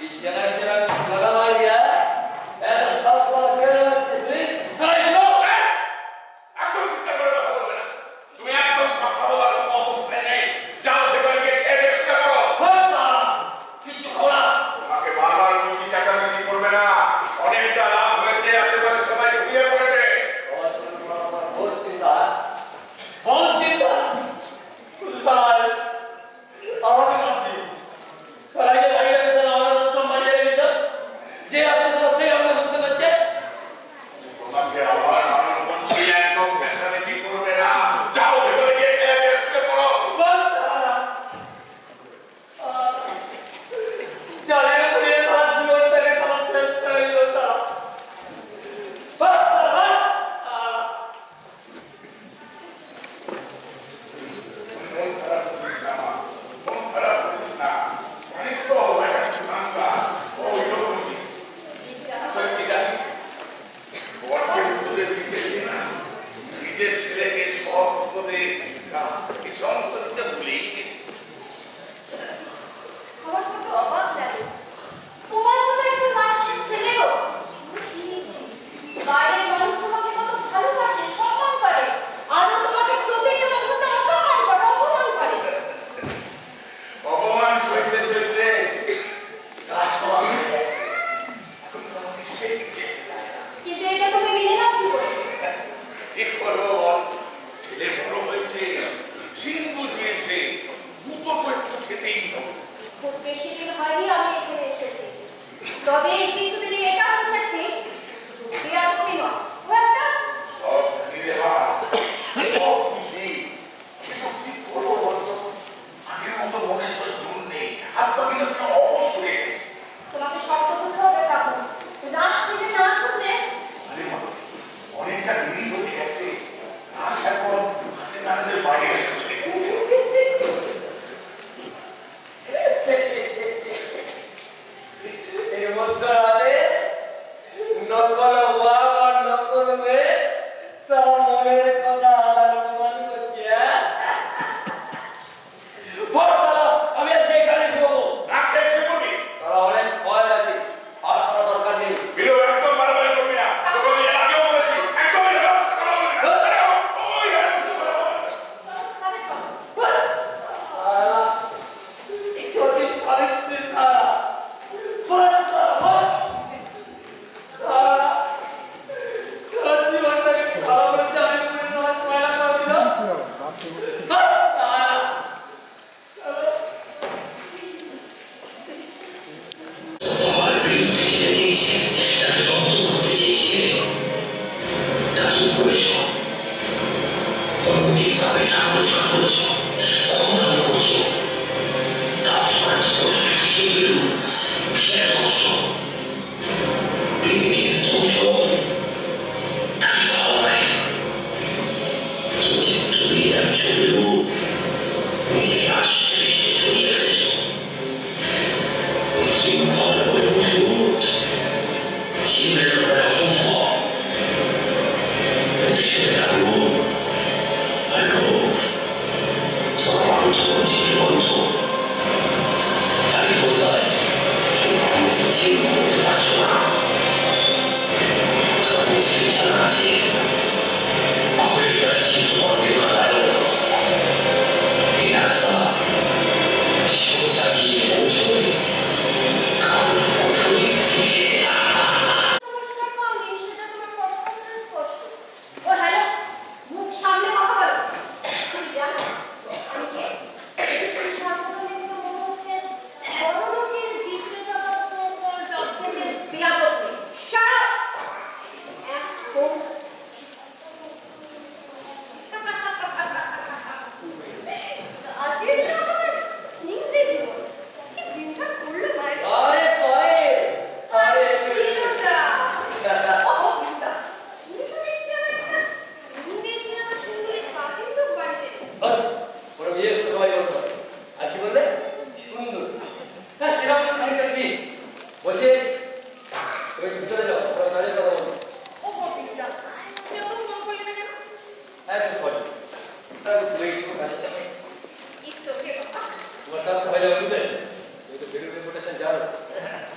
ইচ্ছা সইতে সইতে কাজ সব হয়ে গেছে। এখন কোনো কিছু কিন্তু এটা তুমি মিলে না কি করে? কি করবো বল? ছেলে বড় হয়েছে, সিং বুঝিয়েছে, দুটো তো একটু খেতেই হবে। খুব বেশি দিন হয়নি আমি এখানে এসেছি, তবে এই কিছুদিনই এটা বুঝেছি এরা তুমি নয়, ও একটা সব ফিরে হাস, সব বুঝি। কিন্তু কি করবো বলতো? আগের মতো মনে সহ্য নেই, হাত পা কিন্তু একটা অবশ হয়ে গেছে। তোমাকে শক্ত করতে হবে তখন রাস থেকে না করলে আরে মা, অনেকটা দেরি হয়ে গেছে। আজ এখন হাতে নাড়াদের বাইরে এই মধ্যরাতে নকল বাবা আর নকল মেয়ে তার মনের কথা আদান প্রদান করছে। আমি আজকে এখানে ঘুমাবো। রাখে এসে করবি। তারা অনেক ভয় আছে, আর সারা দরকার নেই। বিলো একদম বাড়াবাড়ি করবি না। তোকে আমি এর আগেও বলেছি, একদম এটা ব্যবস্থা করা হবে না। ওই ব্যবস্থা করা হবে না। তাহলে চলো। অতি সাবিত্রী তারা জীবনটাকে ভালো করে চালিয়ে করে তোমার পয়লা করে দিল। তোমার বিরুদ্ধে যেতে চেয়েছে, তাকে জব্দ করতে চেয়েছে, তা তুমি করেছ। পরবর্তীভাবে আলোচনা করেছ, সমাধান করছ। তার তোমার কি কষ্ট কিসে পেল, কিসের কষ্ট? প্রেমিকের দোষ নাকি ভয়? তুমি যে তুমি যাচ্ছ বেরু, নিজেকে আসতে বেশি ছড়িয়ে ফেলেছ। শৃঙ্খল বলে মজবুত, জীবনের ব্যাপারে অসম্ভব। প্রতিশোধের আগুন আর লোভ তোমাকে বাঞ্ছ করেছিল বন্ধ। তাই তো তাই তুমি তো জীবন করতে পারছো না। তোমার নিশ্চয়ই জানা আছে পাপের প্রায়শ্চিত্ত তোমার বেদনাদায়ক। এই রাস্তা সোজা গিয়ে পৌঁছবে কারণ কঠোরের দিকে। নমস্কার পাওনি সেটা তোমার কথা স্পষ্ট। ও হ্যালো, মুখ সামনে কথা বলো। তুমি জানো আমি কে? তুমি সাধারণ দেখে মনে হচ্ছে বড় লোকের ভিতরে যাওয়া সোনার জব থেকে বিয়াদব নেই। শাট এখন আজের আমার ইংরেজি বল কি দিনটা করলো ভাই। আরে পরে আরে বিনোদা ও বিনোদা তুমি তো দেখছি আমার একটা ইংরেজি নাম সুন্দরী কাজিন তো বাড়িতে ওরা বিয়ে সবাই বলতো। আর কি বললে? সুন্দর। হ্যাঁ, সেরকম খানিকটা কি বলছে, তুমি ভিতরে যাও, ওরা কাজের কথা বলবো। ও বিনোদা তুমি ওকে ফোন করলে না কেন? হ্যাঁ, তুমি বলো। তাহলে ভুলে গেছি কাজের চাপে। ইটস ওকে বাবা। তোমার কাজ হয়ে যাবে বুঝলে? তুমি তো বিলু রেপুটেশন জানো।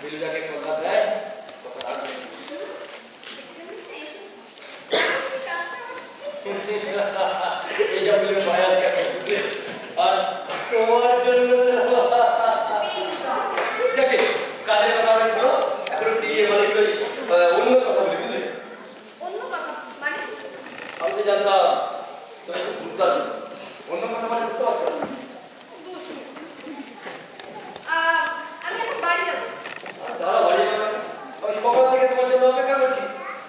বিলুটাকে কথা দেয় কথা রাখবে। এই যে বিলু বায়াত কেন বুঝলে? আর তোমার জন্য দেখে কাজের কথা বলে বলো, এখন টিয়ে বলে অন্য কথা বলি বুঝলে? অন্য কথা মানে আমি তো জানতাম তুমি একটু বুঝতে পারছো। অন্য কথা মানে বুঝতে পারছো? দুষ্টু। আমি এখন বাড়ি যাবো। দাঁড়া, বাড়ি যাবে। আমি সকাল থেকে তোমার জন্য অপেক্ষা করছি।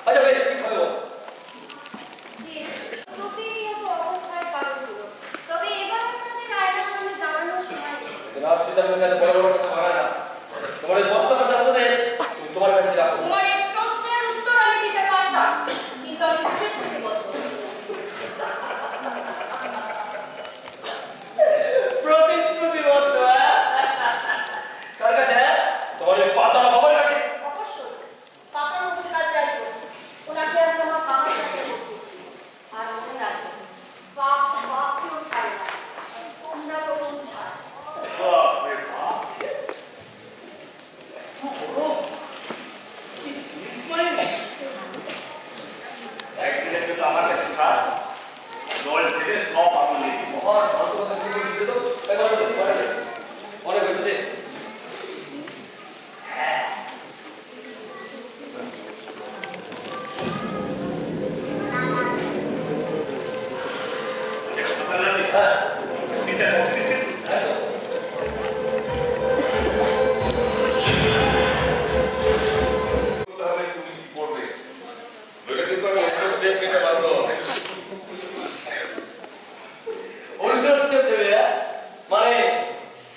আচ্ছা বেশ, কি খাবে বল? তোকে নিয়ে তো অবস্থায় পালন হলো, তবে এবার আপনাদের আয়নার সামনে জানানোর সময় এসেছে। রাজসীতার মুখে এত বড় বড় কথা মানায় না। তোমার এই বস্তা কথা উপদেশ তুমি তোমার কাছে রাখো। তোমার এই প্রশ্নের উত্তর আমি দিতে পারতাম, কিন্তু আমি বুঝেছি বলতো। প্রতিবদ্ধ কার কাছে? তোমার এই পাতার বাবার কাছে। অবশ্যই পাতার মুখের কাছে আসবো, ওনাকে আমি আমার বাবার কাছে বসিয়েছি। আর মনে রাখবো, বাপ বাপকেও ছাড়ে না, তোমরা তো ছাড়। বাপরে বাপ।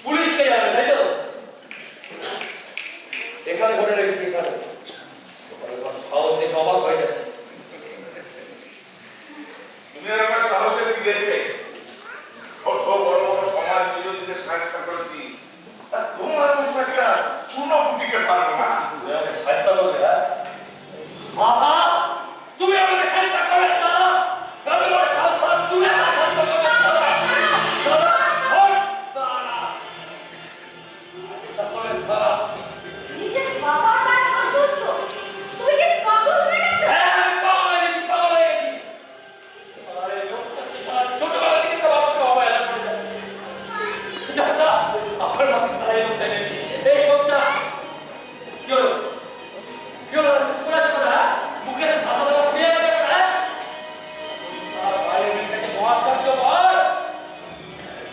পুলিশকে যাবে, তাই তো? এখানে ঘটে রেখেছি, এখানে সাহস দেখে অবাক হয়ে যাচ্ছে। তুমি আর আমার সাহসের কি দেখবে? কত বড় বড় সমাজ বিরোধীদের সাহায্য করেছি, তোমার মতো একটা চুনো ফুটিকে পারবো না। সাহায্য করবে? হ্যাঁ বাবা, তুমি আমাকে সাহায্য করবে না? তুমি আমাকে সাহায্য করবে না? নিজের বাবার গায়ে হাত তুলছো? তুমি কি পাগল হয়ে গেছো? হ্যাঁ, আমি পাগল হয়ে গেছি, পাগল হয়ে গেছি। আরে লোকটা কি ছোটবেলা থেকে তো বাবাকে অবহেলা করে যায়। চাচা, আমার বাবা তাই লোকটা গেছি। এই লোকটা কি হলো? কি হলো? চুপ করে আছো না? মুখের মাথা ধরা উড়িয়ে গেছে না? আর বাইরে কাছে মহাচার্য বল।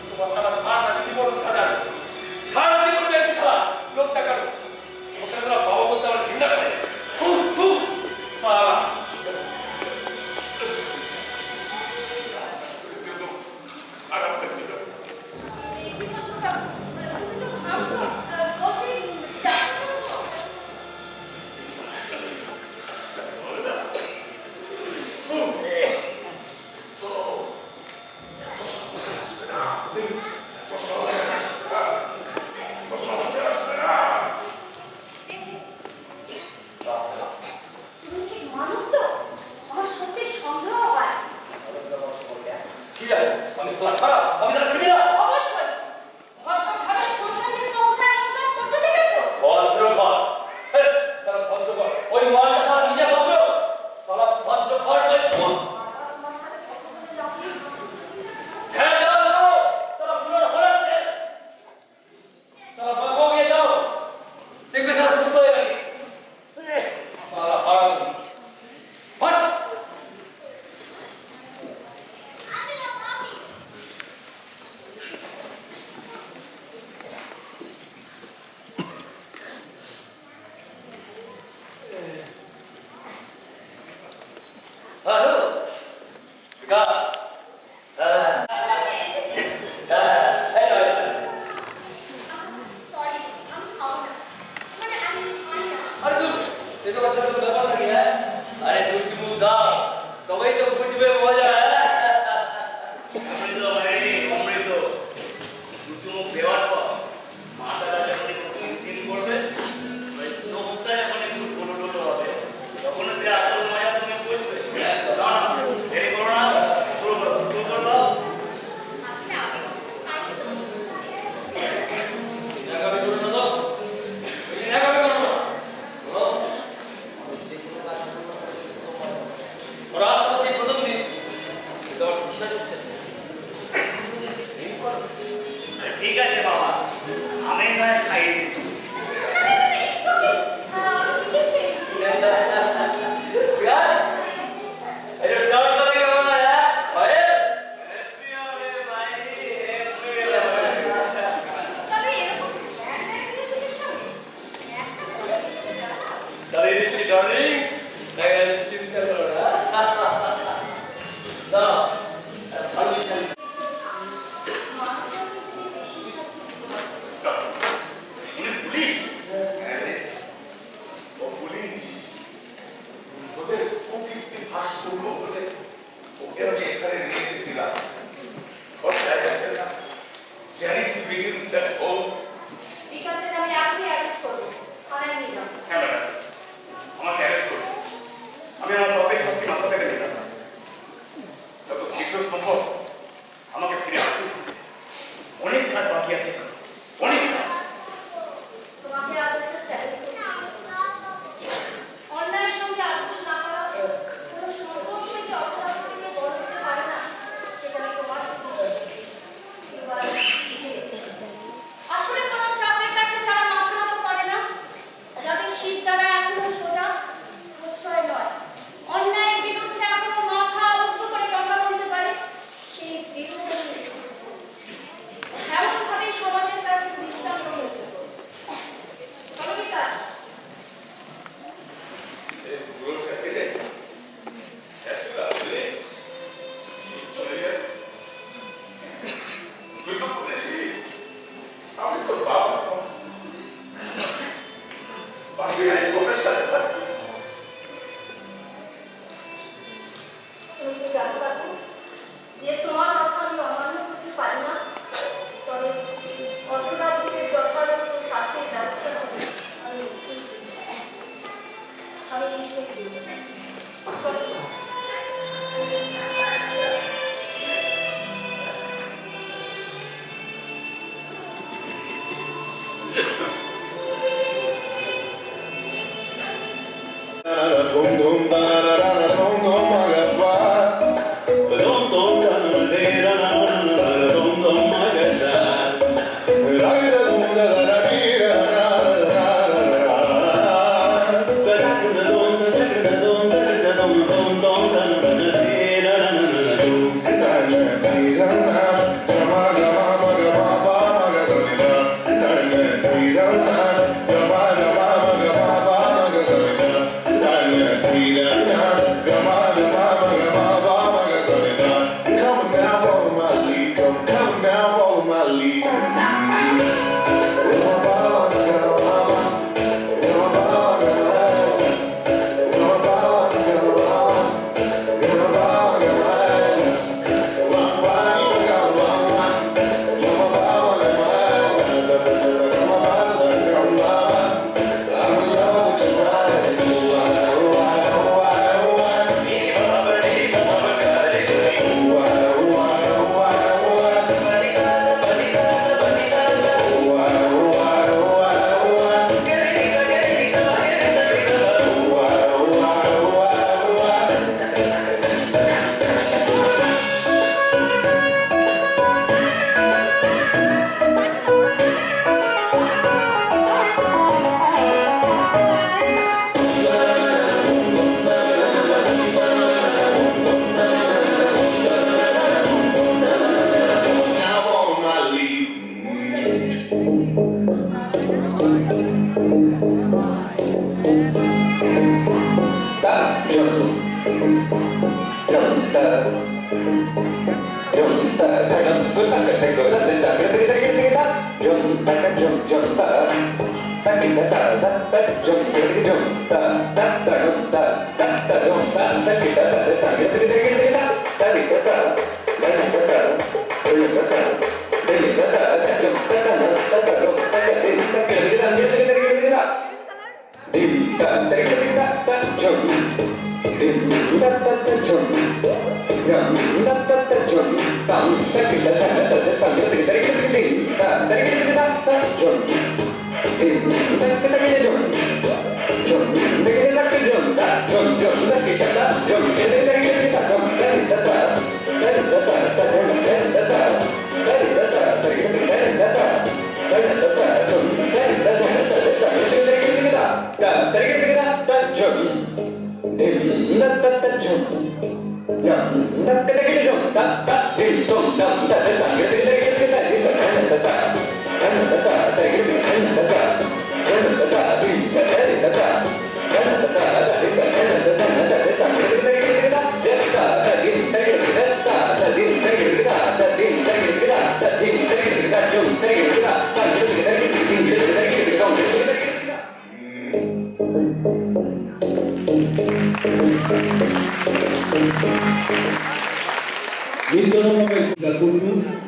তোমার তারা সারা জীবন সারা জীবন বেঁচে থাকা লোকটা কেন? লোকটা তারা বাবা বলতে আমার ঘৃণা করে। ফুক ফুক বাবা। তুমি তো ভাবছো বলছি তুমি ঠিক মানুষ তো? আমার সত্যি সন্দেহ হয়। কি জানো? আমি তোমার খারাপ, আমি তার ক্রিমিনাল। অবশ্যই ভদ্রঘরের সন্তানের তোমরা এমন কাজ করতে দেখেছো? ভদ্রঘর? তারা ভদ্রঘর? ওই মালটা তারা নিজে ভদ্র? তারা ভদ্রঘর নয় তো? হ্যাঁ, যাও যাও, তারা বুড়োর হরাচ্ছে। তারা বাবা গিয়ে যাও, দেখবে তারা সুস্থ হয়ে গেছে। তারা হারাম হট। হ্যালো বিকাশ। সরি, আমি খাবো না। মানে আমি খাই না। আরে তুই এই তো বাচ্চা তো ব্যাপার নাকি? হ্যাঁ, আরে তুই কি মুখ দাও, তবেই তো বুঝবে মজা। অমৃত ভাই, অমৃত দু চুমুক দেওয়ার পর মাথাটা যখন একটু টিম করবে, ওই চোখটা যখন একটু গোলো গোলো হবে, তখন যে আসল মজা তুমি বুঝবে। না না, দেরি করো না, শুরু করো, শুরু করে দাও। আসলে আমি খাই তো। নাগামি করো না তো, ওই নাগামি করো না। ওরা তো সেই প্রথম দিন কিন্তু আমার বিশ্বাস হচ্ছে না। ঠিক আছে বাবা, আমি নয় খাইয়ে দিচ্ছি। পুলিশ? ও পুলিশ? ওদের প্রকৃতি ফাঁস করবো বলে ওকে আমি এখানে নিয়ে এসেছিলাম। ওর জায়গাছে না, চ্যারিটি বিগিনস এট হোম। ঠিক আছে, আমি এখনই অ্যারেস্ট করবো। থানায় নিয়ে যাবো। হ্যাঁ ম্যাডাম, আমাকে অ্যারেস্ট করুন।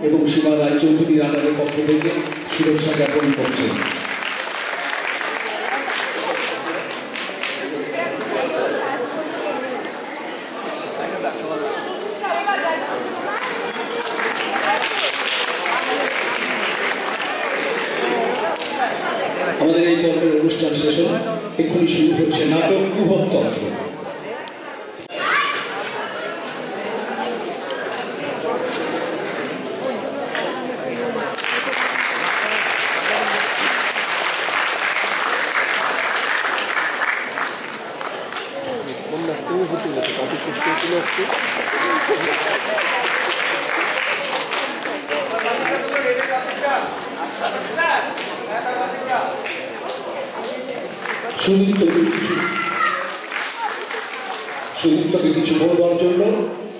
এবং সীমা রায়চৌধুরী রানারের পক্ষ থেকে শুভেচ্ছা জ্ঞাপন করছেন। আমাদের এই পর্বের অনুষ্ঠান শেষ হল, এক্ষুনি শুরু হচ্ছে নাটক বৃহত্তন্ত্র। সুদীপ্তকে কিছু বলবার জন্য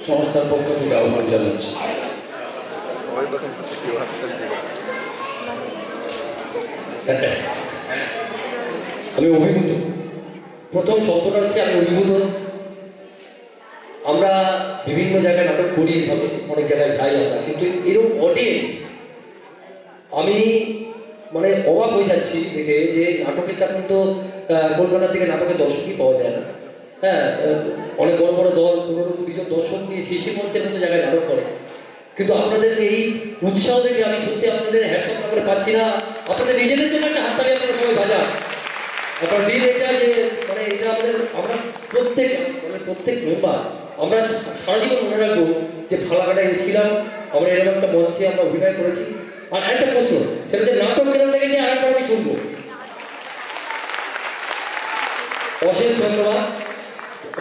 সংস্থার পক্ষ থেকে আহ্বান জানাচ্ছি। আমি অভিভূত। প্রথম শব্দটা হচ্ছে আমি অভিভূত। আমরা বিভিন্ন জায়গায় নাটক করি, এইভাবে অনেক জায়গায় যাই আমরা, কিন্তু এরকম অডিয়েন্স আমি মানে অবাক হয়ে যাচ্ছি দেখে যে নাটকের কারণ তো কলকাতা থেকে নাটকের দর্শকই পাওয়া যায় না। হ্যাঁ, অনেক বড় বড় দল 15-20 জন দর্শক নিয়ে শিশি মঞ্চের মতো জায়গায় নাটক করে, কিন্তু আপনাদের এই উৎসাহ দেখে আমি সত্যি আপনাদের হ্যাটসঅ্যাপ না করে পাচ্ছি না। আপনাদের নিজেদের জন্য একটা হাততালি আপনারা সবাই বাজান। আপনার দিন এটা যে মানে এটা আমাদের আমরা প্রত্যেক মেম্বার আমরা সারা জীবন মনে রাখবো যে ফালাকাটায় এসেছিলাম, আমরা এরকম একটা মঞ্চে আমরা অভিনয় করেছি। আর একটা প্রশ্ন, সেটা যে নাটক কেন লেগেছে আরেকবার আমি শুনবো। অশেষ ধন্যবাদ,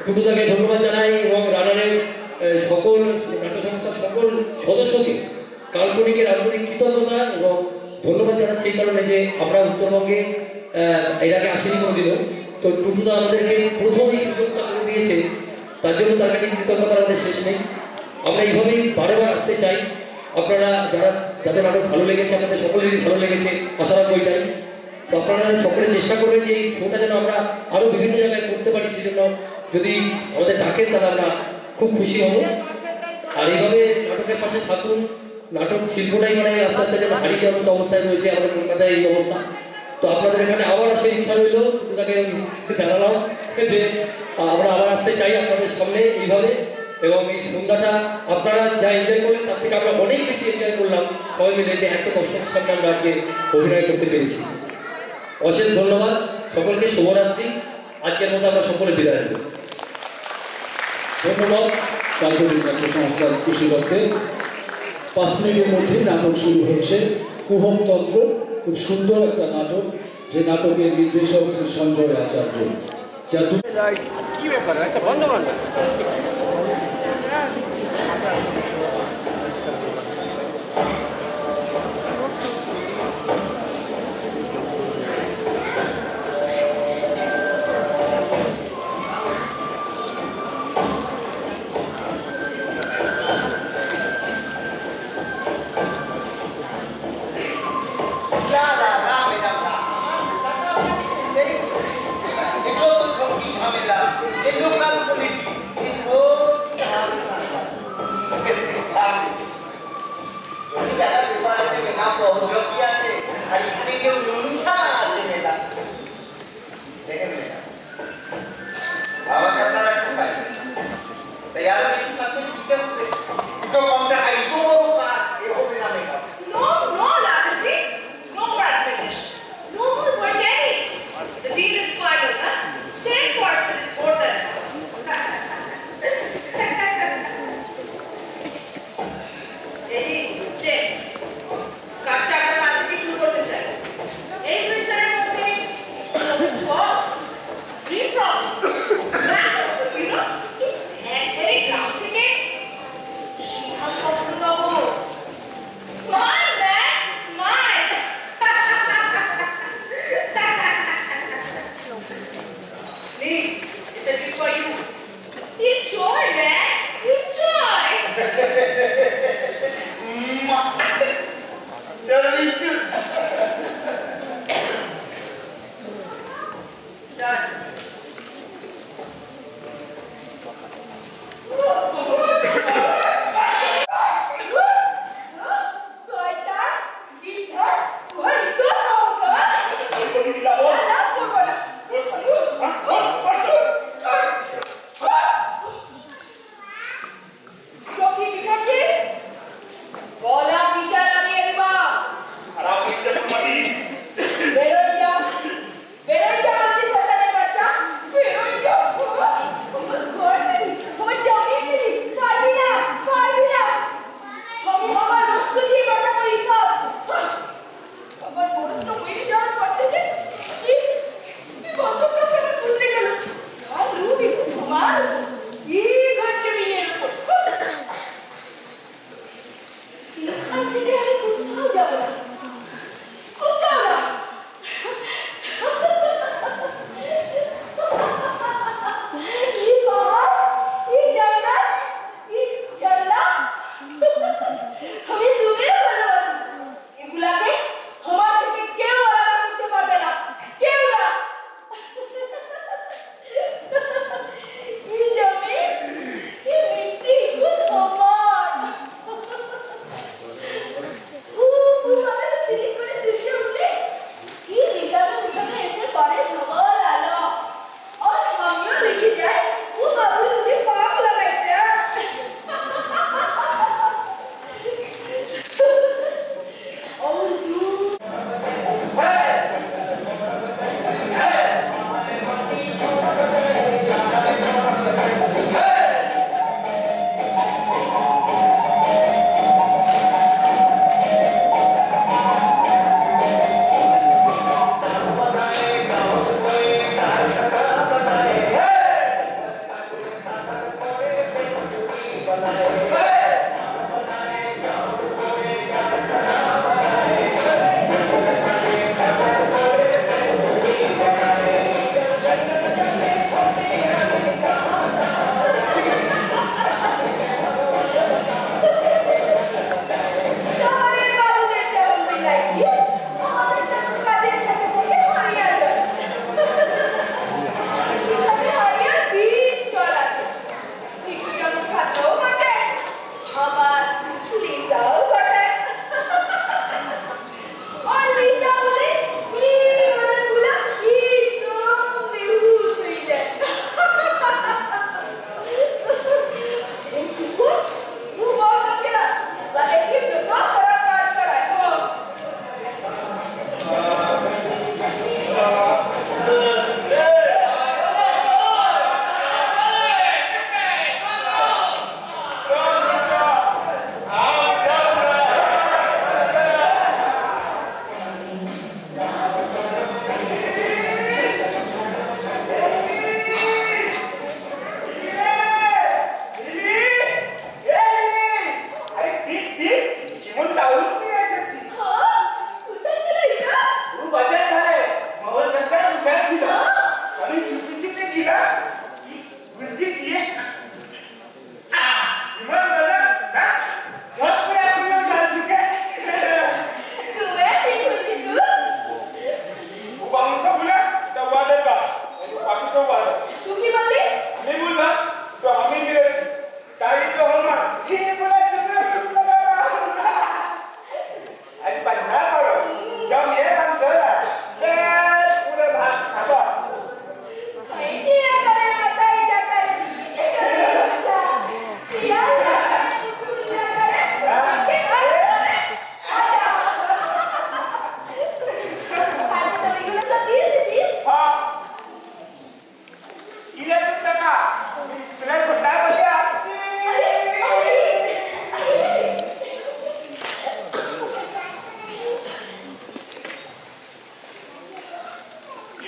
টুটুদাকে ধন্যবাদ জানাই এবং রানারের সকল নাট্য সংস্থার সকল সদস্যকে কাল্পনিকের আন্তরিক কৃতজ্ঞতা এবং ধন্যবাদ জানাচ্ছি এই কারণে যে আমরা উত্তরবঙ্গে এর আগে আসেনি কোনোদিনও, তো টুটুদা আমাদেরকে প্রথম এই সুযোগটা করে দিয়েছে, তার জন্য তার কাছে কৃতজ্ঞতা আমাদের শেষ নেই। আমরা এইভাবেই বারে বার আসতে চাই। আপনারা যাদের নাটক ভালো লেগেছে, আমাদের সকলেরই ভালো লেগেছে আশা রাখবো এটাই। তো আপনারা সকলে চেষ্টা করবেন যে এই শোটা যেন আমরা আরও বিভিন্ন জায়গায় করতে পারি, সেই জন্য যদি আমাদের ডাকেন তাহলে আমরা খুব খুশি হব। আর এইভাবে নাটকের পাশে থাকুন। নাটক শিল্পটাই মানে আস্তে আস্তে যেন হারিয়ে যাওয়ার মতো অবস্থায় রয়েছে আমাদের কলকাতায় এই অবস্থা। তো আপনাদের এখানে আবার আসে ইচ্ছা রইল, তাকে জানালাম যে আমরা আবার আসতে চাই আপনাদের সামনে এইভাবে, এবং এই সন্ধ্যাটা আপনারা যা এনজয় করলেন তার থেকে আমরা অনেক বেশি এনজয় করলাম সবাই মিলে, যে এত দর্শকের সামনে আমরা আজকে অভিনয় করতে পেরেছি। অশেষ ধন্যবাদ সকলকে, শুভরাত্রি। আজকের মতো আমরা সকলে বিদায় নেব। ধন্যবাদ কাল্পনিক নাট্য সংস্থার কৃষি দত্তে। 5 মিনিটের মধ্যেই নাটক শুরু হচ্ছে কুহকতন্ত্র, খুব সুন্দর একটা নাটক, যে নাটকের নির্দেশক শ্রী সঞ্জয় আচার্য। যা কি ব্যাপার একটা বন্ধ করো।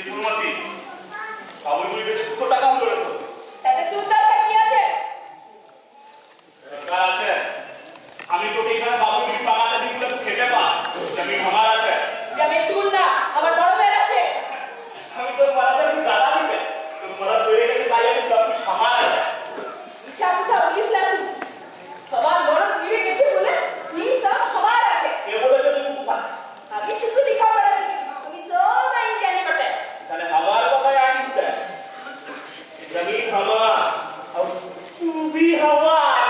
ফুলমতি বাবুই গুলি বেঁচে 70 টাকা হলো রে তো। তাতে তোর দরকার কি আছে? দরকার আছে আমি তোকে এখানে বাবুই গুলি পাকাতে দিই বলে খেতে পাস। জমি আমার আছে। জমি তোর না, আমার বড় ভাইয়ের আছে। আমি তোর পাড়াতে দাদা দিবে তোর পাড়া তৈরি গেছে তাই আমি সব কিছু আমার আছে। ইচ্ছা কথা বলিস না তুই। আমার বড় জিরে গেছে বলে তুই সব আমার আছে। কে বলেছে তুই কোথা? আমি শুধু লেখাপড়া শিখেছি, আমি সব আইন জানি বটে। তাহলে আমার কথাই আইন দিতে জমি আমার আর তুই भी আমার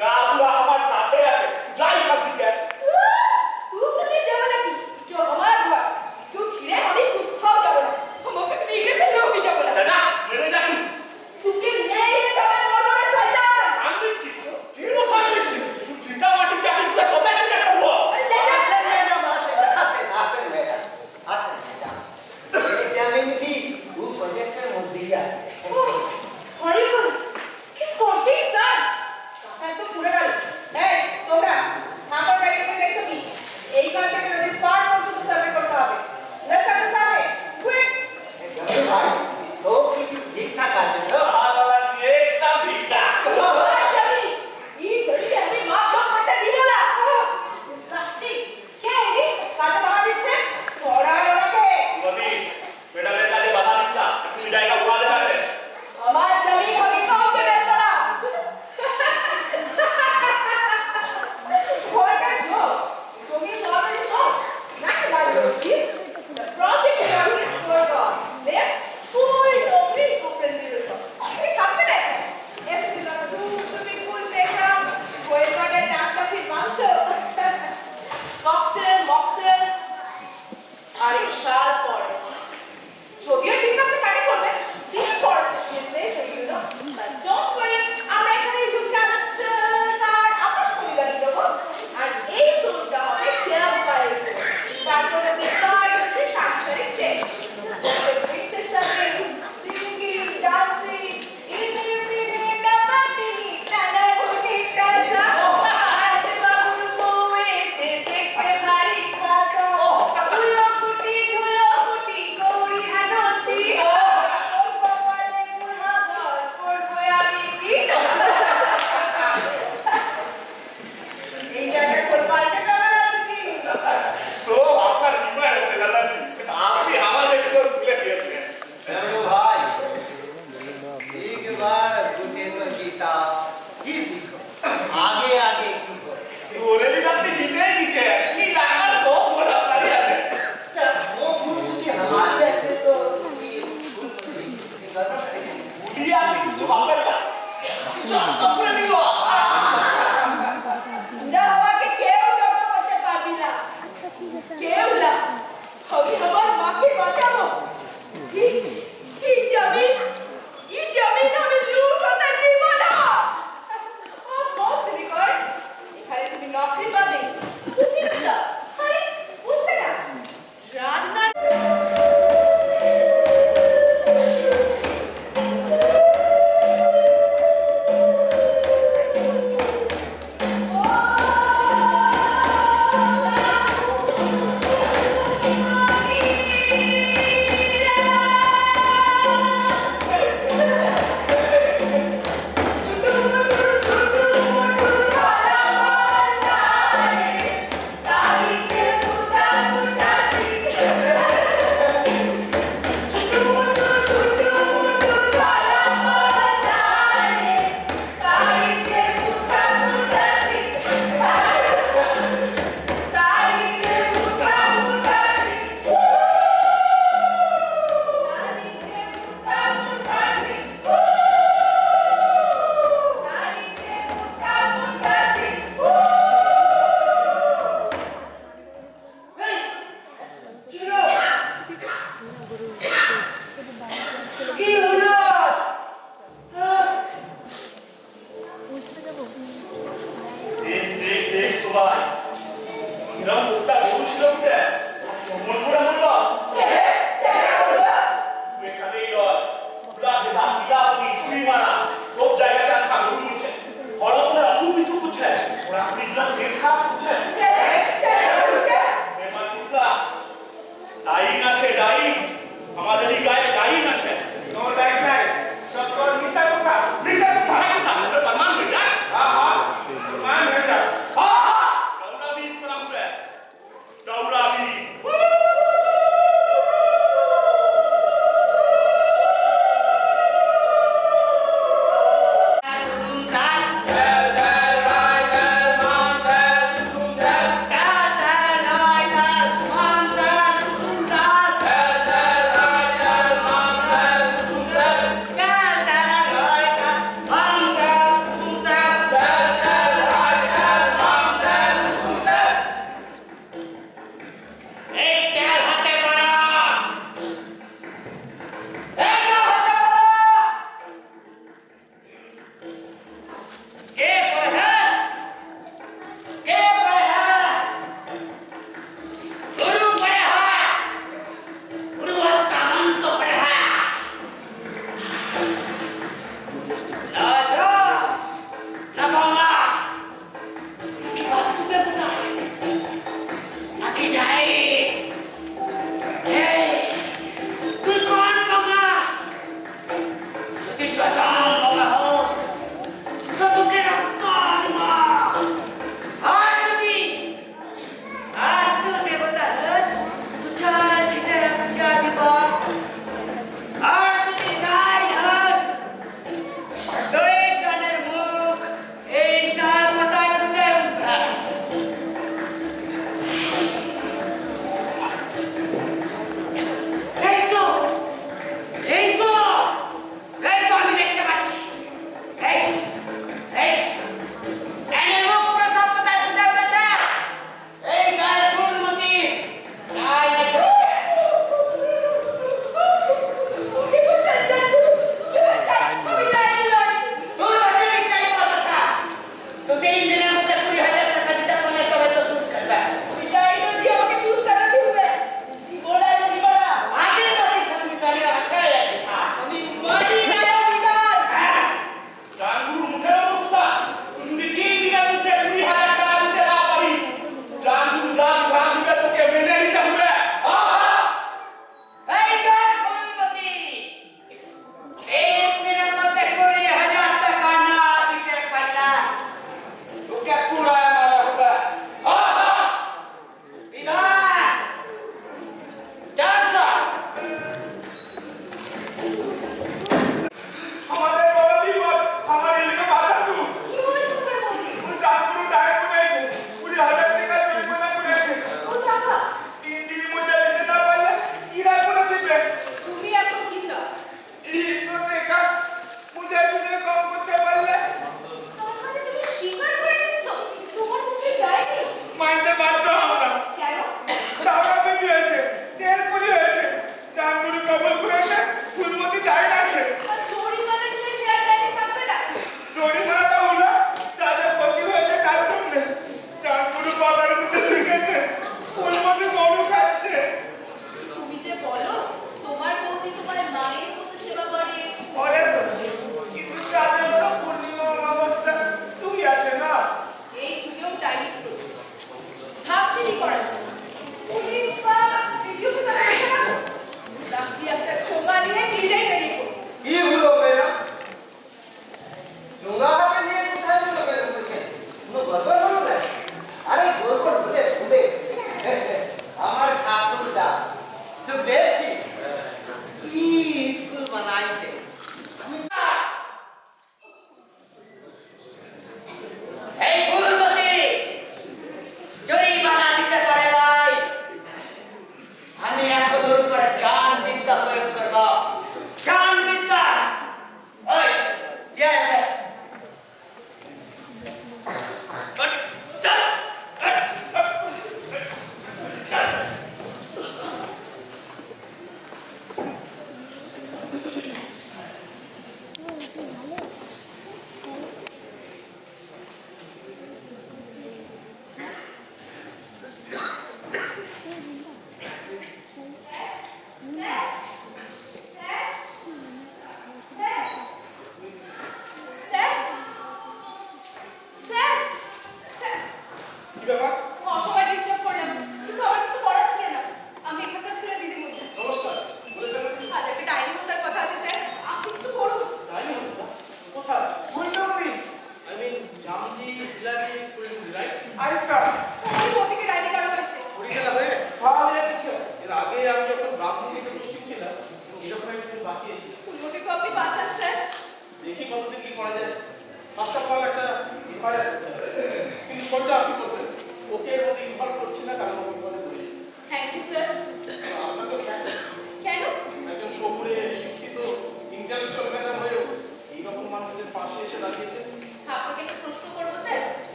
গাবুরা আমার সাথে আছে যাই খাবি দিকে তুই কোথায় যাবে নাকি? जो আমার ঘর তুই ছিড়ে আমি কোথাও যাব না। আমাকে তুমি এনে ফেলে আমি যাব না। যা মেরে যা তোকে নেই যাবে বলো না শয়তান। আমি দিচ্ছি তুই না পাই দিচ্ছি তুই চিন্তা মাটি চাকরি করে তবে কি করবো আরে যা যা হরিবল কিস করছিস স্যার? কথা তো পুরো গেল। এই তোমরা আমার গাড়ি করে দেখছো কি? এই কাজ থেকে নদীর পার পর্যন্ত সার্ভে করতে হবে। Let's us survey quick. আলালা একটা ভিটা জমি এই জমি আমি মা বাপ করতে দিব না। ডিসকাস্টিং। কে এডি কাজে বাধা দিচ্ছে? বড়া ওরাকে বদি মেডামের কাজে বাধা দিস না তুই জায়গা উড়াতে আছে আমার জমি আমি কাউকে বের করা। What a joke! জমি already sold. Not a lot of gift. The project is already scored on. They're full of eco-friendly resort. Hey, come in it. Yes, it is on a roof, swimming pool, playground, going on a dance cocktail function. Cocktail, mocktail, আর এই শাল forest. যদিও ঠিক আপনি কাটে করবে ঠিক forest is there, so you know. But don't worry, আমরা এখানে eucalyptus আর আকাশ মণি লাগিয়ে দেবো। আর এই জোনটা হবে campfire zone। তারপরে we start the sanctuary day. Princess যাবে, singing, dancing, in the party, টানা ঘুরতে টানা। আর সে বাবুর বউ এসে দেখতে ভারী খাসা। ধুলো কুটি গৌরী আনছি। ওর কপালে মুড়া ঘর করবো আমি কি? এই জায়গায় কোন পাল্টে যাবে না কি? তো আপনার বিমা হচ্ছে দাদা আপনি আমাদের তো ভুলে গিয়েছেন आगे आगे की कर ওরে আপনি জিতে গেছে কি টাকার তো বড় আপনারই আছে वो फूल की हमारे ऐसे तो বুড়ি আপনি কিছু ভাববেন না চট করে দিব না আমাকে কেউ জব্দ করতে পারবি না। কেউ না। আমি আমার মাকে বাঁচাবো। এই জমিন আমি লুট হতে দিব না। ও বস রিকর্ড এখানে তুমি নকরি পাবে। তুমি না আরে বুঝতে না রান্না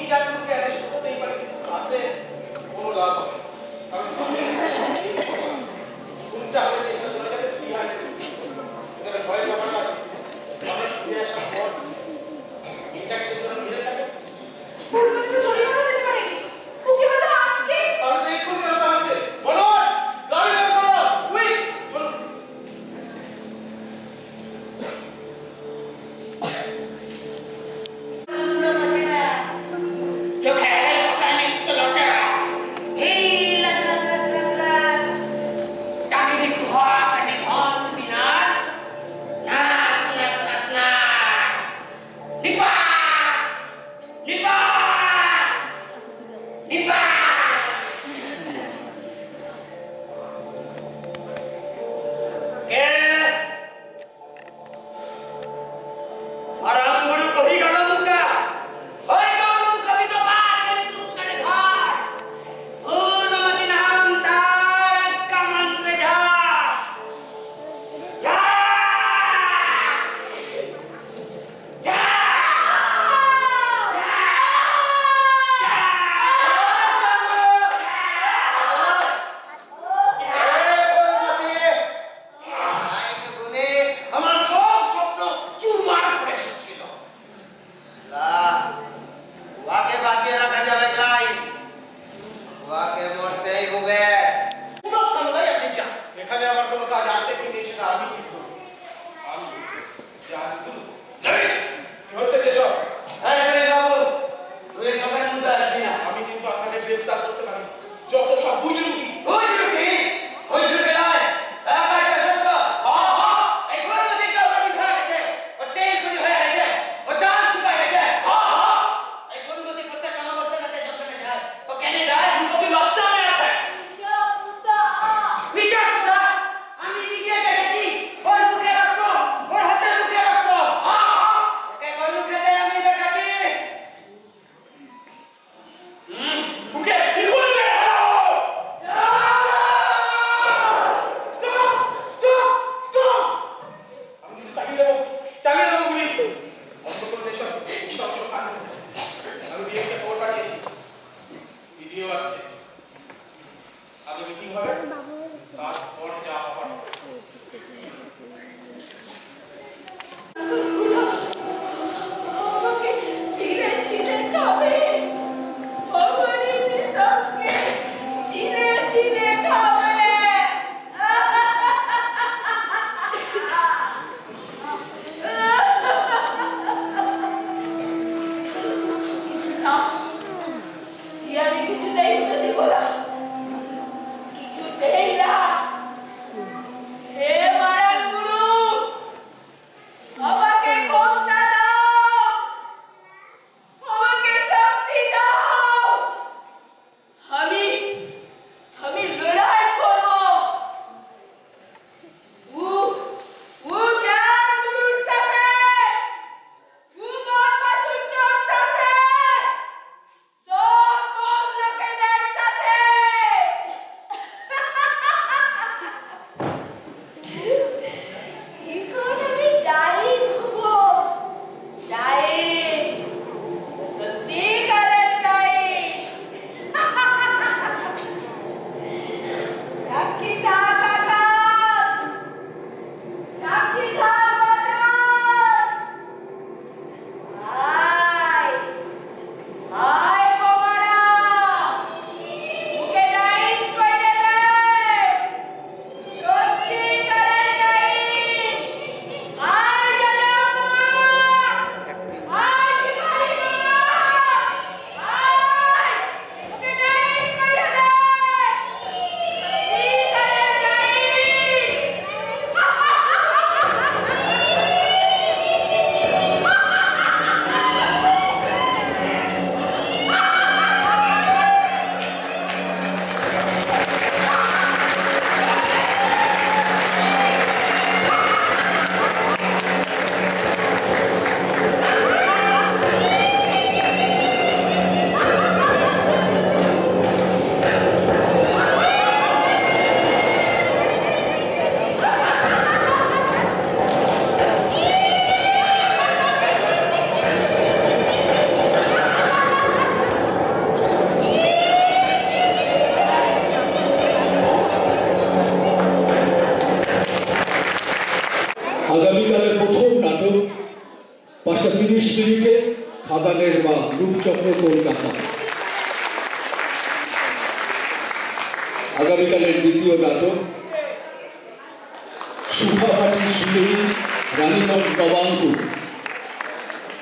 জাতগুলোকে অ্যারেস্ট করতেই পারে, কিন্তু হাতে কোনো লাভ হবে না। কারণ ভুলটা হলে চেষ্টা করে যাবে ফ্রি হয়, এখানে ভয়ের ব্যাপারটা আছে। অনেক ঘুরে আসার পর এটাকে যদি ওরা ঘিরে থাকে তাহলে তো এক্ষুনি বেরোতে হচ্ছে। বলো গাড়ি বের করো, কুইক চলো। এখানে আমার কোনো কাজ আছে কি নেই সেটা আমি ঠিক করবো। আমি কি হচ্ছে এসব? আমি কিন্তু আপনাকে গ্রেফতার করতে পারি। যত সব বুঝলুকি সব লোকেদের রূপচক্র কলকাতা। আগামীকালের দ্বিতীয় নাটক সুখাভাটি সুন্দরী রানীগঞ্জ নবাঙ্কুর।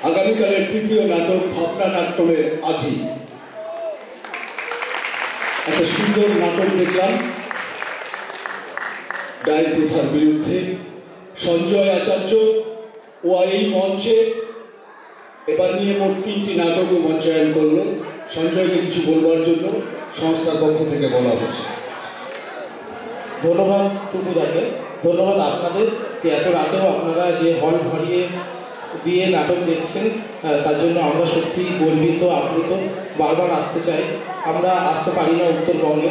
আগামীকালের তৃতীয় নাটক ভাবনা নাট্যমের আধি। একটা সুন্দর নাটক দেখলাম ডাইন প্রথার বিরুদ্ধে। সঞ্জয় আচার্য ও এই মঞ্চে এবার নিয়ে মোট 3টি নাটকও মঞ্চায়ন করলো। সঞ্জয়কে কিছু বলবার জন্য সংস্থার পক্ষ থেকে বলা হচ্ছে। ধন্যবাদ টুকুদাকে, ধন্যবাদ আপনাদের এত রাতেও আপনারা যে হল ভরিয়ে দিয়ে নাটক দেখছেন তার জন্য আমরা সত্যি গর্বিত, আপ্লুত। বারবার আসতে চাই, আমরা আসতে পারি না উত্তরবঙ্গে।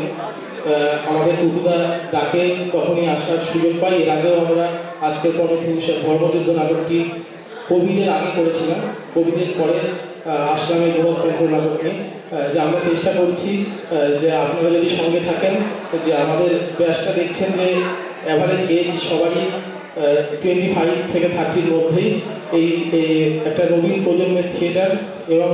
আমাদের টুকুদা ডাকে তখনই আসার সুযোগ পাই। এর আগেও আমরা আজকের ধর্মযুদ্ধ নাটকটি কোভিডের আগে করেছিলাম, কোভিডের পরে আসলাম এই গৌরবতন্ত্র নাটক নিয়ে। যে আমরা চেষ্টা করছি যে আপনারা যদি সঙ্গে থাকেন, যে আমাদের ব্যাচটা দেখছেন যে অ্যাভারেজ এজ সবারই 25 থেকে 30-র মধ্যেই। এই একটা নবীন প্রজন্মের থিয়েটার এবং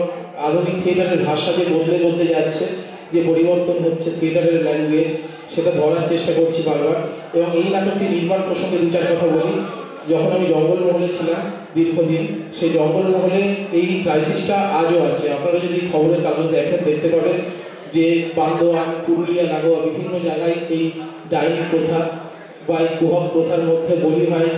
আধুনিক থিয়েটারের ভাষা যে বদলে যাচ্ছে, যে পরিবর্তন হচ্ছে থিয়েটারের ল্যাঙ্গুয়েজ, সেটা ধরার চেষ্টা করছি বারবার। এবং এই নাটকটি নির্মাণ প্রসঙ্গে 2-4 কথা বলি। যখন আমি জঙ্গলমহলে ছিলাম দীর্ঘদিন, সেই জঙ্গলমহলে এই ক্রাইসিসটা আজও আছে। আপনারা যদি খবরের কাগজ দেখেন দেখতে পাবেন যে বান্দোয়ান, পুরুলিয়া, লাগোয়া বিভিন্ন জায়গায় এই ডাইনি প্রথা বা এই কুহক প্রথার মধ্যে বলি হয়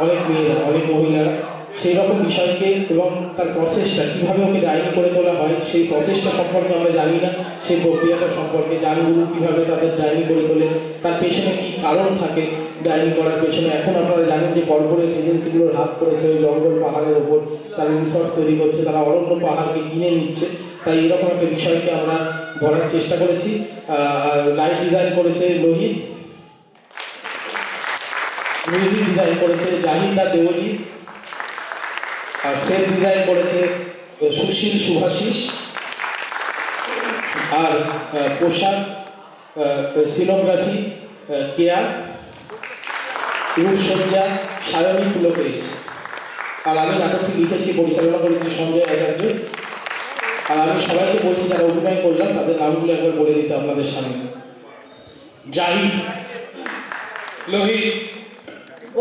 অনেক মেয়েরা, অনেক মহিলারা। সেই রকম বিষয়কে এবং তার প্রসেসটা কীভাবে ওকে ডাইনি করে তোলা হয় সেই প্রসেসটা সম্পর্কে আমরা জানি না। সেই প্রক্রিয়াটা সম্পর্কে জানগুরু কীভাবে তাদের ডাইনি করে তোলে, তার পেছনে কী কারণ থাকে ডাইনি করার পেছনে। এখন আপনারা জানেন যে কর্পোরেট এজেন্সিগুলোর হাত পড়েছে ওই জঙ্গল পাহাড়ের ওপর, তারা রিসর্ট তৈরি করছে, তারা অরণ্য পাহাড়কে কিনে নিচ্ছে। তাই এরকম একটা বিষয়কে আমরা ধরার চেষ্টা করেছি। লাইট ডিজাইন করেছে লোহিত, মিউজিক ডিজাইন করেছে জাহিদা দেবজিৎ, আর সেট ডিজাইন করেছে সুশীল শুভাশিস, আর পোশাক সিনোগ্রাফি কেয়া, রূপসজ্জা সায়নী পুলকেশ। আর আমি নাটকটি লিখেছি, পরিচালনা করেছি সঞ্জয় আচার্য। আর আমি সবাইকে বলছি যারা অভিনয় করলাম তাদের নামগুলো একবার বলে দিতে আপনাদের সামনে। জাহিদ, লোহিত,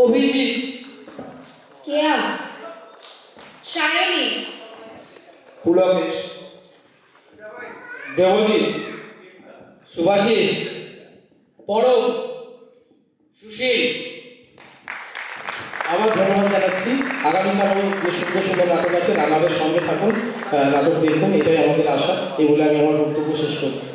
অভিজিৎ, কেয়া, সায়নী, পুলকেশ, দেবজিৎ, সুভাশিস, পরব, সুশীল। আবার ধন্যবাদ জানাচ্ছি। আগামীকালও যে সুন্দর সুন্দর নাটক আছে, আমাদের সঙ্গে থাকুন, নাটক দেখুন, এটাই আমাদের আশা। এই বলে আমি আমার বক্তব্য শেষ করছি।